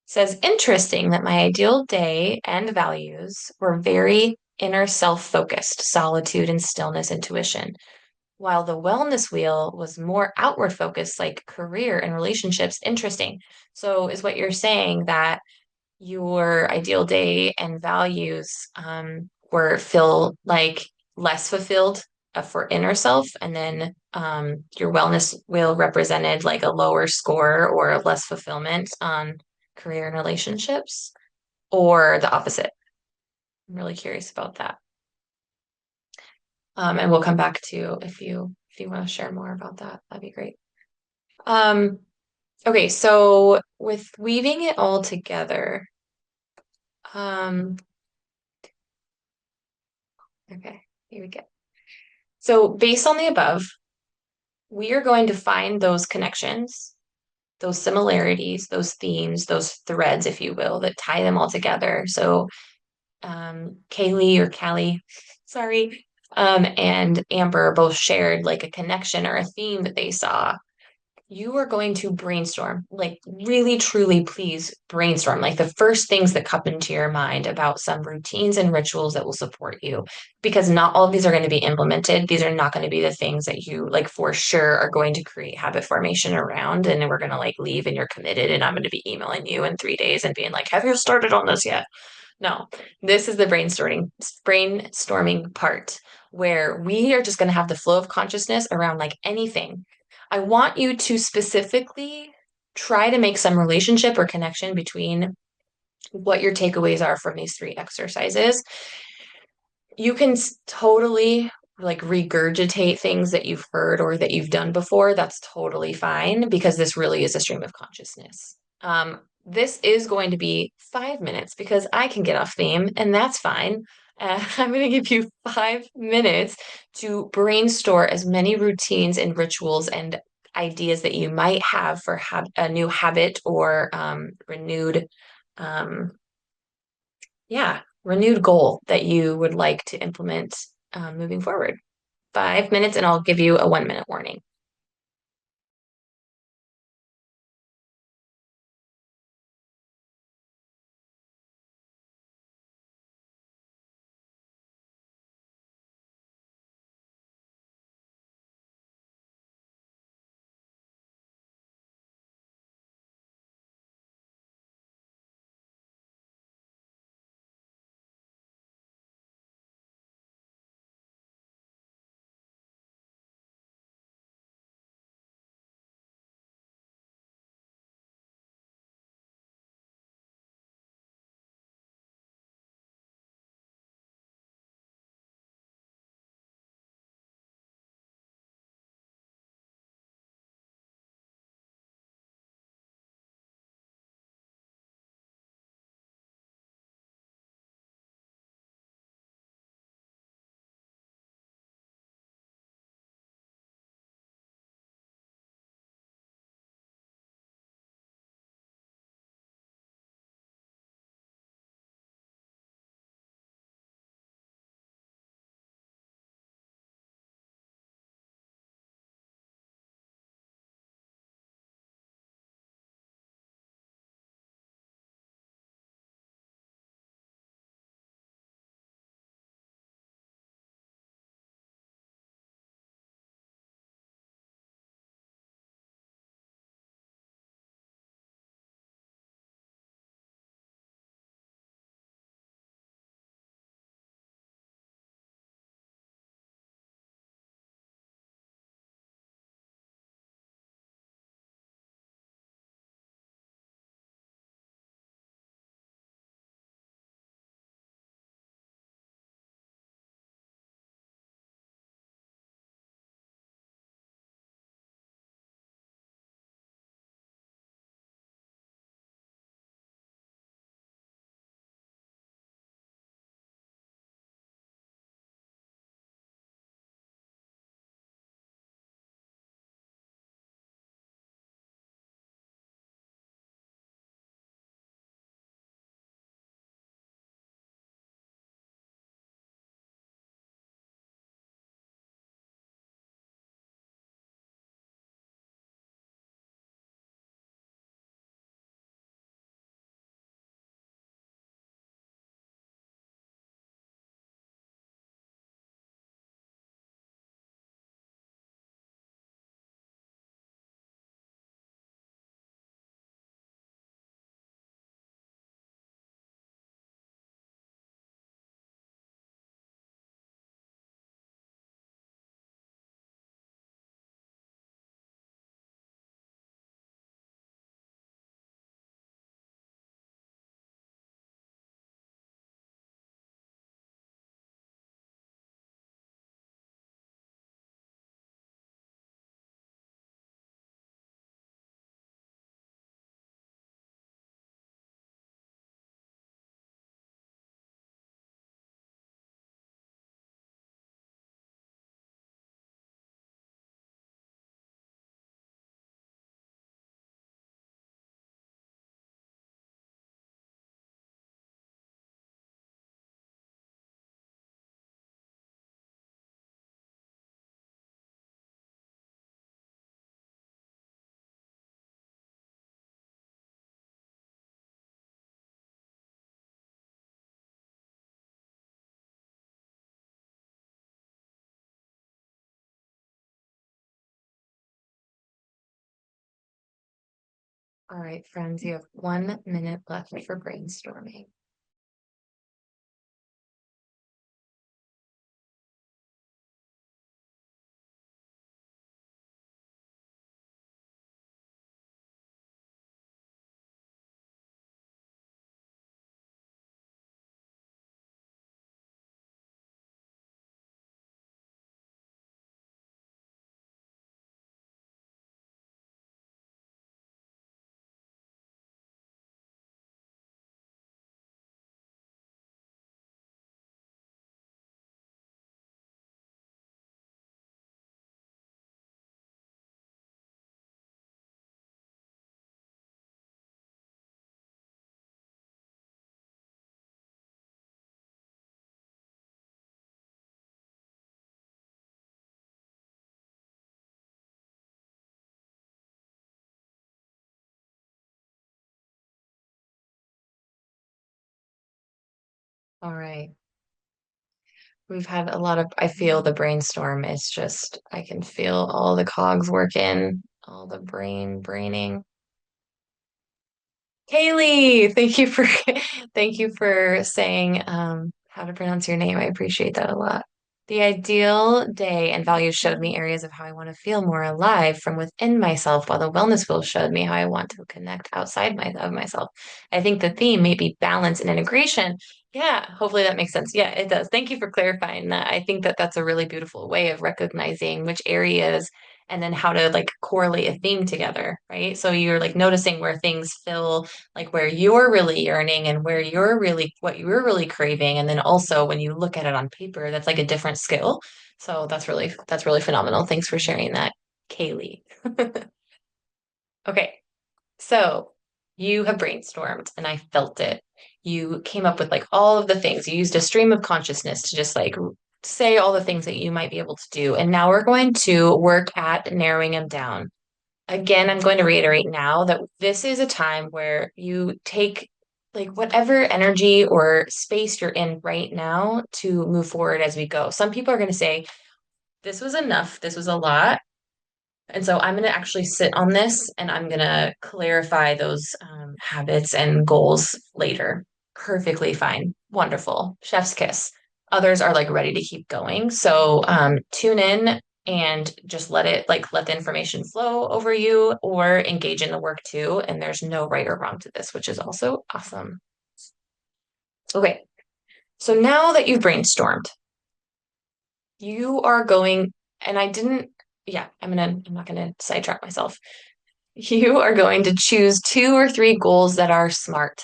Says, interesting that my ideal day and values were very inner self-focused, solitude and stillness, intuition, while the wellness wheel was more outward focused, like career and relationships. Interesting. So is what you're saying that your ideal day and values were feel like less fulfilled for inner self, and then your wellness will represented like a lower score or less fulfillment on career and relationships, or the opposite. I'm really curious about that. And we'll come back to if you want to share more about that, that'd be great. Um, okay, so with weaving it all together, um, okay, here we go. So, based on the above, we are going to find those connections, those similarities, those themes, those threads, if you will, that tie them all together. So, Kaylee or Callie, sorry, and Amber both shared like a connection or a theme that they saw. you are going to brainstorm, like really, truly, please brainstorm, like the first things that come into your mind about some routines and rituals that will support you. Because not all of these are going to be implemented. These are not going to be the things that you like for sure are going to create habit formation around. And then we're going to like leave and you're committed. And I'm going to be emailing you in 3 days and being like, have you started on this yet? No, this is the brainstorming part where we are just going to have the flow of consciousness around like anything. I want you to specifically try to make some relationship or connection between what your takeaways are from these three exercises. You can totally like regurgitate things that you've heard or that you've done before. That's totally fine because this really is a stream of consciousness. This is going to be 5 minutes because I can get off theme, and that's fine. I'm going to give you 5 minutes to brainstorm as many routines and rituals and ideas that you might have for a new habit or renewed um, yeah, renewed goal that you would like to implement moving forward. 5 minutes, and I'll give you a 1 minute warning. All right, friends, you have 1 minute left for brainstorming. All right. We've had a lot of, I feel the brainstorm. It's just, I can feel all the cogs working, all the braining. Kaylee, thank you for thank you for saying how to pronounce your name. I appreciate that a lot. The ideal day and values showed me areas of how I want to feel more alive from within myself, while the wellness wheel showed me how I want to connect outside of myself. I think the theme may be balance and integration. Yeah, hopefully that makes sense. Yeah, it does. Thank you for clarifying that. I think that that's a really beautiful way of recognizing which areas and then how to like correlate a theme together, right? So you're like noticing where things feel like where you're really yearning and where you're really what you're really craving. And then also when you look at it on paper, that's like a different skill. So that's really phenomenal. Thanks for sharing that, Kaylee. Okay, so you have brainstormed and I felt it. You came up with like all of the things. You used a stream of consciousness to just like say all the things that you might be able to do. And now we're going to work at narrowing them down. Again, I'm going to reiterate now that this is a time where you take like whatever energy or space you're in right now to move forward as we go. Some people are going to say, this was enough, this was a lot. And so I'm going to actually sit on this and I'm going to clarify those habits and goals later. Perfectly fine. Wonderful. Chef's kiss. Others are like ready to keep going. So tune in and just let the information flow over you or engage in the work too. And there's no right or wrong to this, which is also awesome. Okay. So now that you've brainstormed, you are going, and I didn't, yeah, I'm not gonna sidetrack myself. You are going to choose 2 or 3 goals that are smart.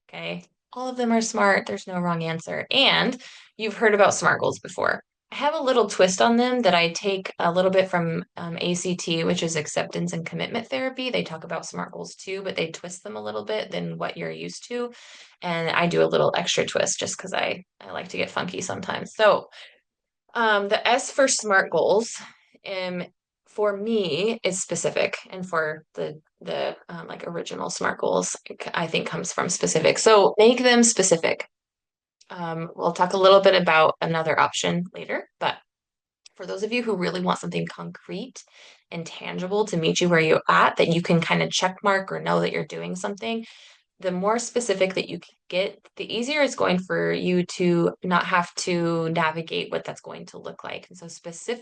Okay. All of them are smart. There's no wrong answer. And you've heard about SMART goals before. I have a little twist on them that I take a little bit from ACT, which is acceptance and commitment therapy. They talk about SMART goals too, but they twist them a little bit than what you're used to. And I do a little extra twist just because I like to get funky sometimes. So the S for SMART goals, um, for me is specific, and for the like original SMART goals, I think comes from specific. So make them specific. We'll talk a little bit about another option later, but for those of you who really want something concrete and tangible to meet you where you're at, that you can kind of check mark or know that you're doing something, the more specific that you can get, the easier it's going for you to not have to navigate what that's going to look like. And so specificity,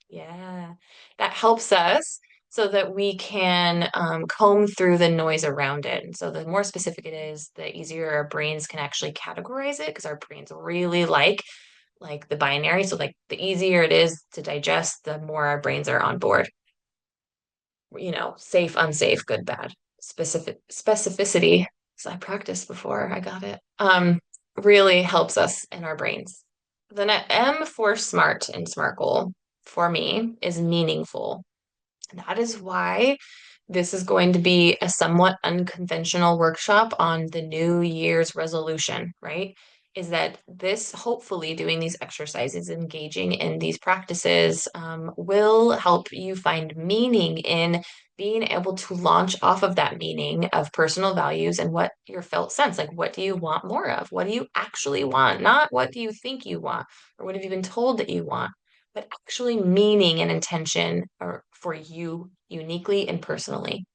yeah, that helps us so that we can comb through the noise around it. And so the more specific it is, the easier our brains can actually categorize it because our brains really like the binary. So like the easier it is to digest, the more our brains are on board, safe, unsafe, good, bad, specificity. So I practiced before I got it. Really helps us in our brains. The M for smart and SMART goal for me is meaningful. And that is why this is going to be a somewhat unconventional workshop on the New Year's resolution, right? Is that this, hopefully, doing these exercises, engaging in these practices, will help you find meaning in being able to launch off of that meaning of personal values and what your felt sense. Like, what do you want more of? What do you actually want? Not what do you think you want or what have you been told that you want? but actually meaning and intention or for you uniquely and personally.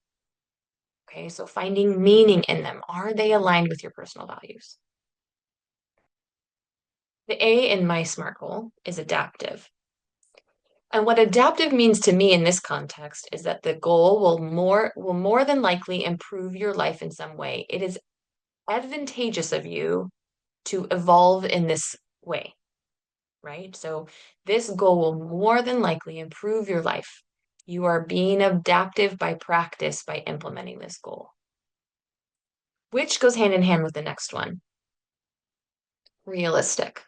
Okay, so finding meaning in them. Are they aligned with your personal values? The A in my SMART goal is adaptive. And what adaptive means to me in this context is that the goal will more than likely improve your life in some way. It is advantageous of you to evolve in this way, right? So this goal will more than likely improve your life. You are being adaptive by practice by implementing this goal, which goes hand in hand with the next one, realistic.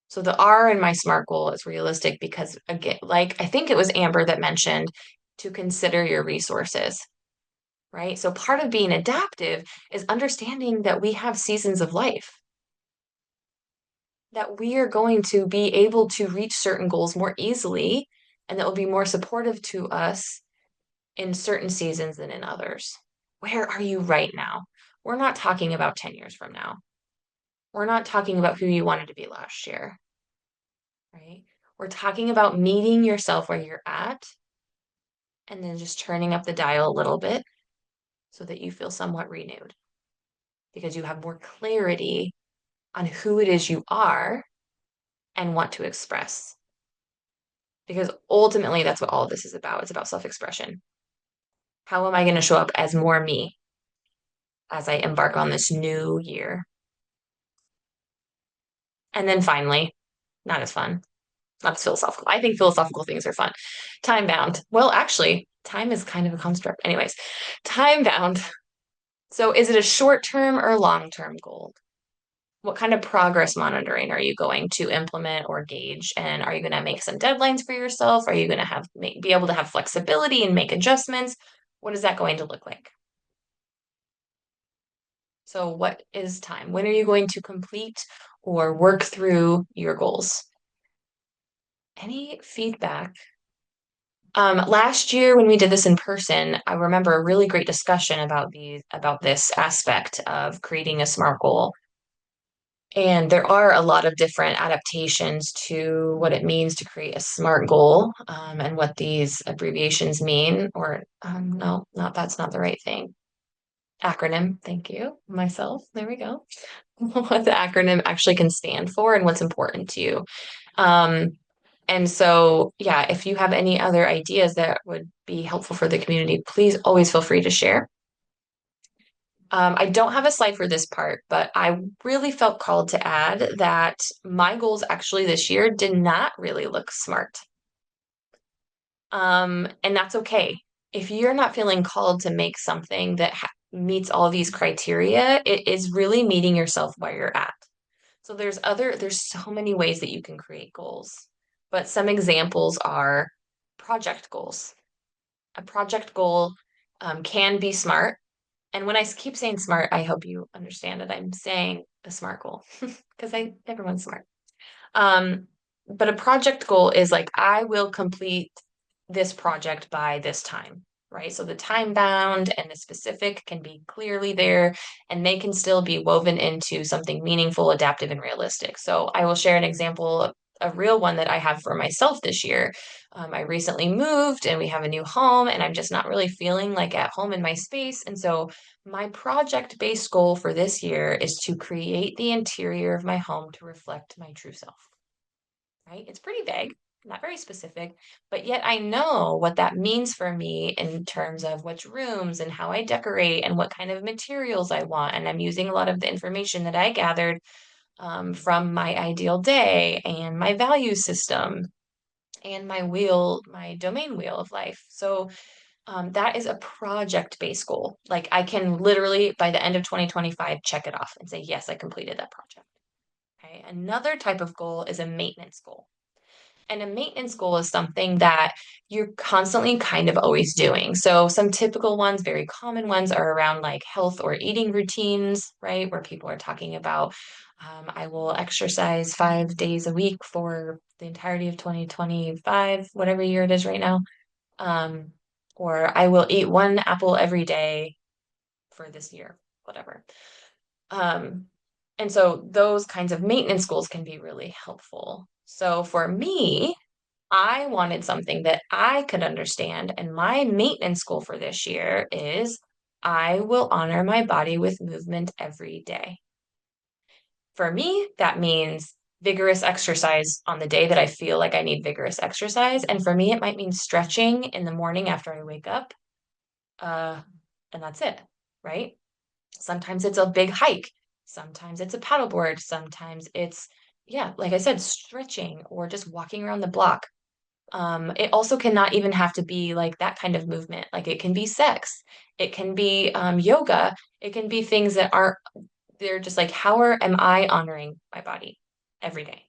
So the R in my SMART goal is realistic because again, like I think it was Amber that mentioned to consider your resources, right? So part of being adaptive is understanding that we have seasons of life, that we are going to be able to reach certain goals more easily and that will be more supportive to us in certain seasons than in others. Where are you right now? We're not talking about 10 years from now. We're not talking about who you wanted to be last year, right? We're talking about meeting yourself where you're at and then just turning up the dial a little bit so that you feel somewhat renewed because you have more clarity on who it is you are and want to express. Because ultimately, that's what all of this is about. It's about self expression. How am I going to show up as more me as I embark on this new year? And then finally, not as fun, not as philosophical. I think philosophical things are fun. Time bound. Well, actually, time is kind of a construct. Anyways, time bound. So is it a short term or long term goal? What kind of progress monitoring are you going to implement or gauge? And are you going to make some deadlines for yourself? Are you going to be able to have flexibility and make adjustments? What is that going to look like? So what is time? When are you going to complete or work through your goals? Any feedback? Last year when we did this in person, I remember a really great discussion about this aspect of creating a SMART goal. And there are a lot of different adaptations to what it means to create a SMART goal, and what these abbreviations mean, or no, not that's not the right thing. Acronym, thank you, myself. There we go. What the acronym actually can stand for and what's important to you. Um, and so, yeah, if you have any other ideas that would be helpful for the community, please always feel free to share. I don't have a slide for this part, but I really felt called to add that my goals actually this year did not really look smart. And that's okay. If you're not feeling called to make something that meets all these criteria, it is really meeting yourself where you're at. So there's so many ways that you can create goals, but some examples are project goals. A project goal can be smart. And when I keep saying smart, I hope you understand that I'm saying a SMART goal because everyone's smart. Um, but a project goal is like, I will complete this project by this time, right? So the time bound and the specific can be clearly there, and they can still be woven into something meaningful, adaptive, and realistic. So I will share an example, a real one that I have for myself this year. I recently moved and we have a new home, and I'm just not really feeling like at home in my space. And so my project-based goal for this year is to create the interior of my home to reflect my true self, right? It's pretty vague, not very specific, but yet I know what that means for me in terms of which rooms and how I decorate and what kind of materials I want. And I'm using a lot of the information that I gathered from my ideal day and my value system and my domain wheel of life. So that is a project-based goal. Like I can literally, by the end of 2025, check it off and say, yes, I completed that project. Okay. Another type of goal is a maintenance goal. And a maintenance goal is something that you're constantly kind of always doing. So some typical ones, very common ones are around like health or eating routines, right? Where people are talking about, I will exercise 5 days a week for the entirety of 2025, whatever year it is right now. Um, or I will eat one apple every day for this year, whatever. Um, and so those kinds of maintenance goals can be really helpful. So for me, I wanted something that I could understand. And my maintenance goal for this year is I will honor my body with movement every day. For me, that means vigorous exercise on the day that I feel like I need vigorous exercise. And for me, it might mean stretching in the morning after I wake up. Uh, and that's it, right? Sometimes it's a big hike. Sometimes it's a paddleboard. Sometimes it's, yeah, like I said, stretching or just walking around the block. It also cannot even have to be like that kind of movement. Like it can be sex, it can be yoga, it can be things that aren't, they're just like, am I honoring my body every day?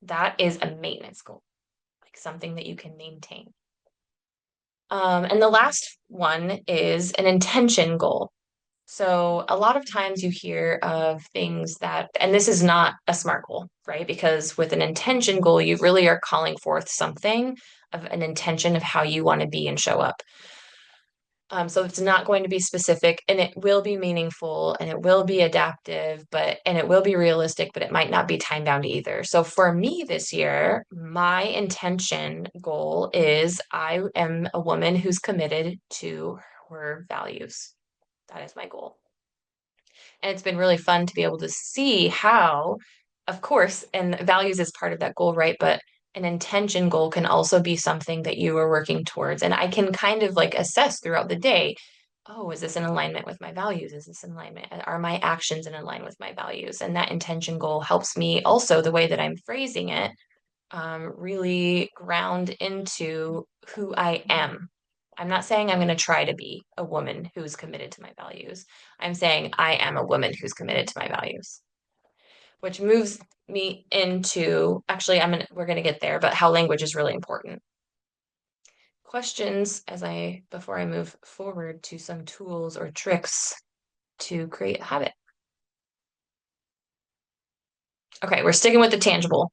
That is a maintenance goal, like something that you can maintain. And the last one is an intention goal. So a lot of times you hear of things that, and this is not a SMART goal, right? Because with an intention goal, you really are calling forth something of an intention of how you want to be and show up. So it's not going to be specific and it will be meaningful and it will be adaptive, and it will be realistic, but it might not be time bound either. So for me this year, my intention goal is I am a woman who's committed to her values. That is my goal. And it's been really fun to be able to see how, of course, and values is part of that goal, right? But an intention goal can also be something that you are working towards. And I can kind of like assess throughout the day, oh, is this in alignment with my values? Is this in alignment? Are my actions in alignment with my values? And that intention goal helps me also the way that I'm phrasing it, really ground into who I am. I'm not saying I'm going to try to be a woman who's committed to my values. I'm saying I am a woman who's committed to my values, which moves me into actually we're going to get there, but how language is really important. Questions before I move forward to some tools or tricks to create a habit. Okay, we're sticking with the tangible.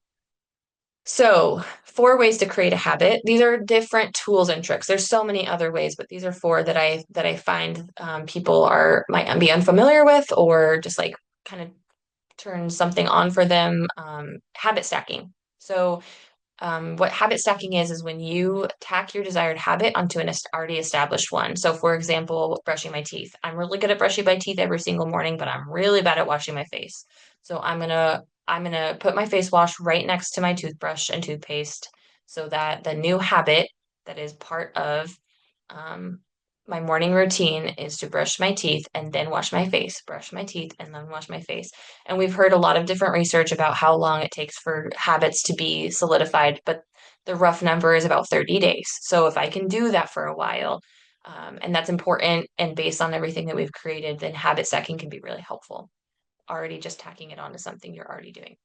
So, 4 ways to create a habit. These are different tools and tricks. There's so many other ways, but these are 4 that I find people are might be unfamiliar with, or just like kind of turn something on for them. Habit stacking. So, what habit stacking is when you tack your desired habit onto an already established one. So, for example, brushing my teeth. I'm really good at brushing my teeth every single morning, but I'm really bad at washing my face. So, I'm gonna put my face wash right next to my toothbrush and toothpaste, so that the new habit that is part of um, my morning routine is to brush my teeth and then wash my face, brush my teeth and then wash my face. And we've heard a lot of different research about how long it takes for habits to be solidified, but the rough number is about 30 days. So if I can do that for a while, and that's important, and based on everything that we've created, then habit stacking can be really helpful. Already just tacking it onto something you're already doing.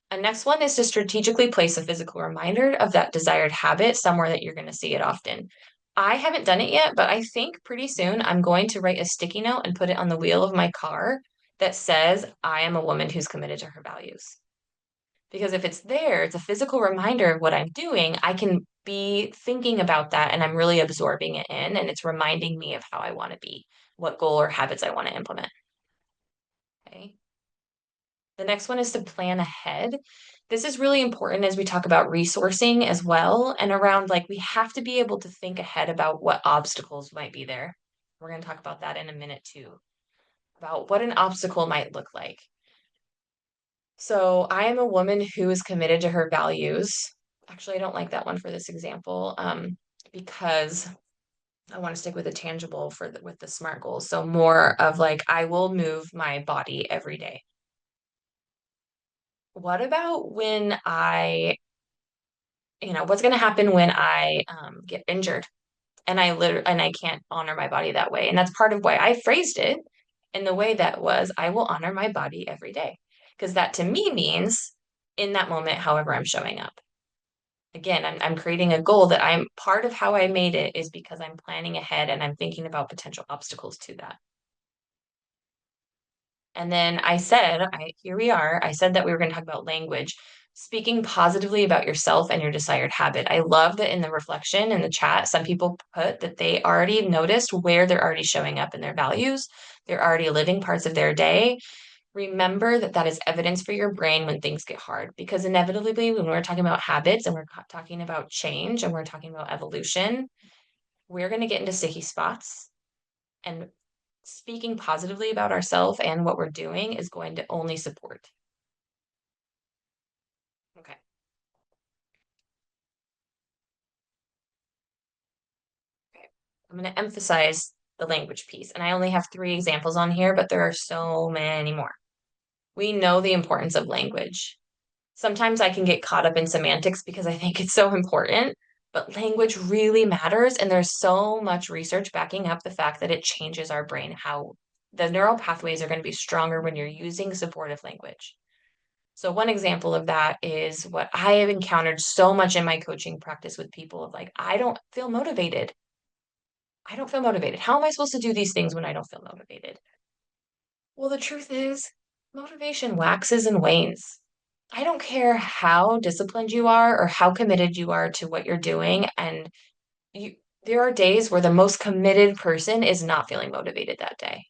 And next one is to strategically place a physical reminder of that desired habit somewhere that you're going to see it often. I haven't done it yet, but I think pretty soon I'm going to write a sticky note and put it on the wheel of my car that says, I am a woman who's committed to her values. Because if it's there, it's a physical reminder of what I'm doing. I can be thinking about that and I'm really absorbing it in, and it's reminding me of how I want to be, what goal or habits I want to implement. Okay. The next one is to plan ahead. This is really important as we talk about resourcing as well, and around like we have to be able to think ahead about what obstacles might be there. We're going to talk about that in a minute too, about what an obstacle might look like. So I am a woman who is committed to her values. Actually, I don't like that one for this example, because I want to stick with a tangible with the SMART goals. So more of like I will move my body every day. What about what's going to happen when I get injured and I can't honor my body that way? And that's part of why I phrased it in the way that was, I will honor my body every day. Because that to me means in that moment, however I'm showing up. Again, I'm creating a goal that I'm part of how I made it is because I'm planning ahead and I'm thinking about potential obstacles to that. And then here we are. I said that we were going to talk about language, speaking positively about yourself and your desired habit. I love that in the reflection in the chat, some people put that they already noticed where they're already showing up in their values. They're already living parts of their day. remember that that is evidence for your brain when things get hard. Because inevitably, when we're talking about habits and we're talking about change and we're talking about evolution, we're going to get into sticky spots. And speaking positively about ourselves and what we're doing is going to only support. Okay. Okay. I'm going to emphasize the language piece. And I only have 3 examples on here, but there are so many more. We know the importance of language. Sometimes I can get caught up in semantics because I think it's so important, but language really matters. And there's so much research backing up the fact that it changes our brain, how the neural pathways are going to be stronger when you're using supportive language. So one example of that is what I have encountered so much in my coaching practice with people of like, I don't feel motivated. I don't feel motivated. How am I supposed to do these things when I don't feel motivated? Well, the truth is, motivation waxes and wanes. I don't care how disciplined you are or how committed you are to what you're doing. And you, there are days where the most committed person is not feeling motivated that day.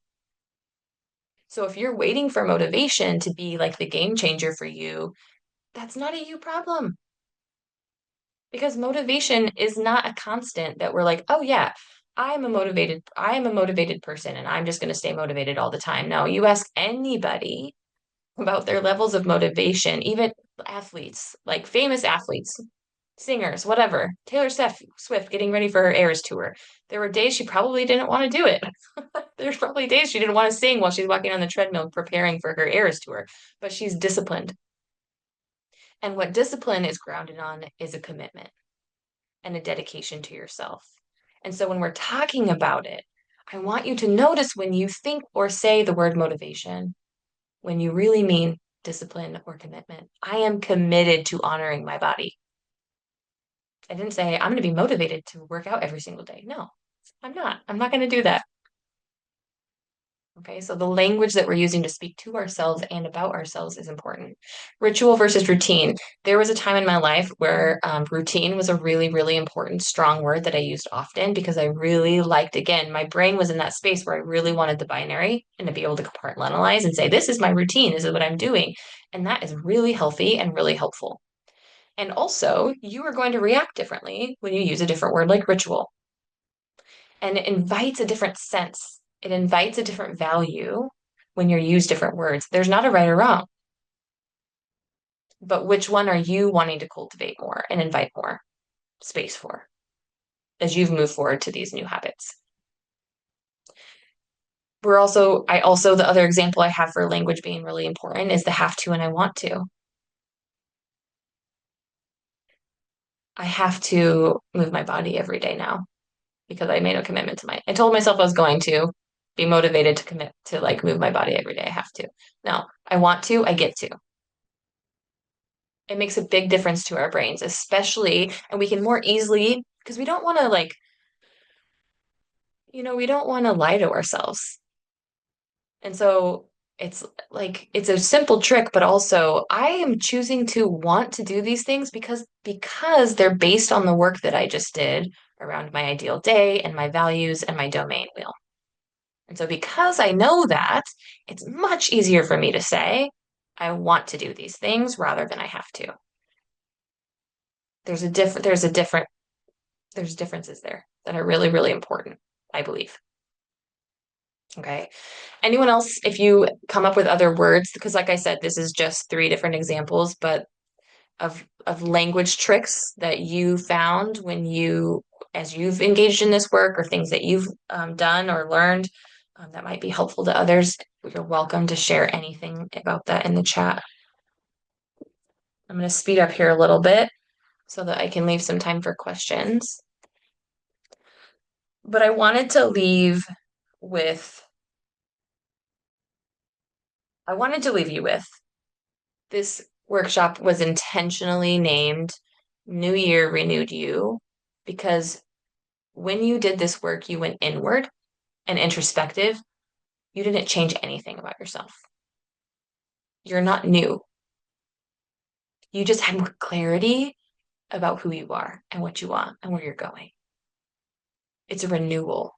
So if you're waiting for motivation to be like the game changer for you, that's not a you problem. Because motivation is not a constant that we're like, oh yeah, I am a motivated person and I'm just going to stay motivated all the time. No, you ask anybody about their levels of motivation, even athletes, like famous athletes, singers, whatever. Swift getting ready for her Eras tour. There were days she probably didn't want to do it. There's probably days she didn't want to sing while she's walking on the treadmill preparing for her Eras tour, but she's disciplined. And what discipline is grounded on is a commitment and a dedication to yourself. And so when we're talking about it, I want you to notice when you think or say the word motivation, when you really mean discipline or commitment. I am committed to honoring my body. I didn't say I'm going to be motivated to work out every single day. No, I'm not. I'm not going to do that. Okay, so the language that we're using to speak to ourselves and about ourselves is important. Ritual versus routine. There was a time in my life where routine was a really, really important, strong word that I used often because I really liked, again, my brain was in that space where I really wanted the binary and to be able to compartmentalize and say, this is my routine, this is what I'm doing. And that is really healthy and really helpful. And also, you are going to react differently when you use a different word like ritual. And it invites a different sense. It invites a different value when you use different words. There's not a right or wrong, but which one are you wanting to cultivate more and invite more space for as you've moved forward to these new habits? The other example I have for language being really important is the have to and I want to. I have to move my body every day now because I made a commitment I told myself I was going to be motivated to commit to like move my body every day. I have to. No, I want to, I get to. It makes a big difference to our brains, especially, and we can more easily, because we don't want to like, we don't want to lie to ourselves. And so it's like it's a simple trick, but also I am choosing to want to do these things because they're based on the work that I just did around my ideal day and my values and my domain wheel. And so because I know that, it's much easier for me to say, I want to do these things rather than I have to. There's differences there that are really, really important, I believe. Okay. Anyone else, if you come up with other words, because like I said, this is just 3 different examples, but of language tricks that you found as you've engaged in this work or things that you've done or learned that might be helpful to others, you're welcome to share anything about that in the chat. I'm going to speed up here a little bit so that I can leave some time for questions. But I wanted to leave with I wanted to leave you with this workshop was intentionally named New Year Renewed You because when you did this work, you went inward and introspective. You didn't change anything about yourself. You're not new. You just had more clarity about who you are and what you want and where you're going. It's a renewal.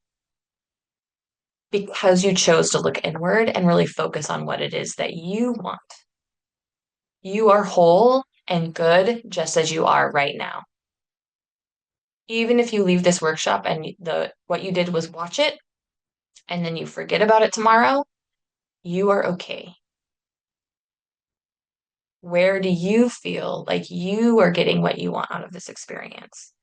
because you chose to look inward and really focus on what it is that you want. You are whole and good just as you are right now. Even if you leave this workshop and the what you did was watch it and then you forget about it tomorrow, you are okay. Where do you feel like you are getting what you want out of this experience?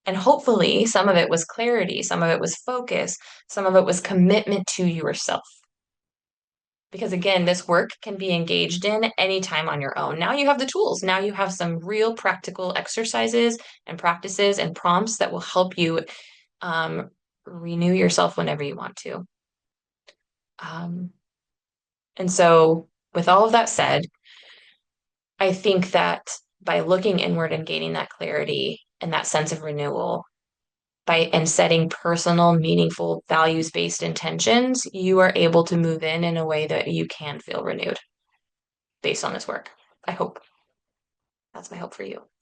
And hopefully, some of it was clarity, some of it was focus, some of it was commitment to yourself. Because again, this work can be engaged in anytime on your own. Now you have the tools. Now you have some real practical exercises and practices and prompts that will help you um, renew yourself whenever you want to. Um, and so, with all of that said, I think that by looking inward and gaining that clarity and that sense of renewal, by and setting personal, meaningful, values-based intentions, you are able to move in a way that you can feel renewed based on this work. I hope. That's my hope for you.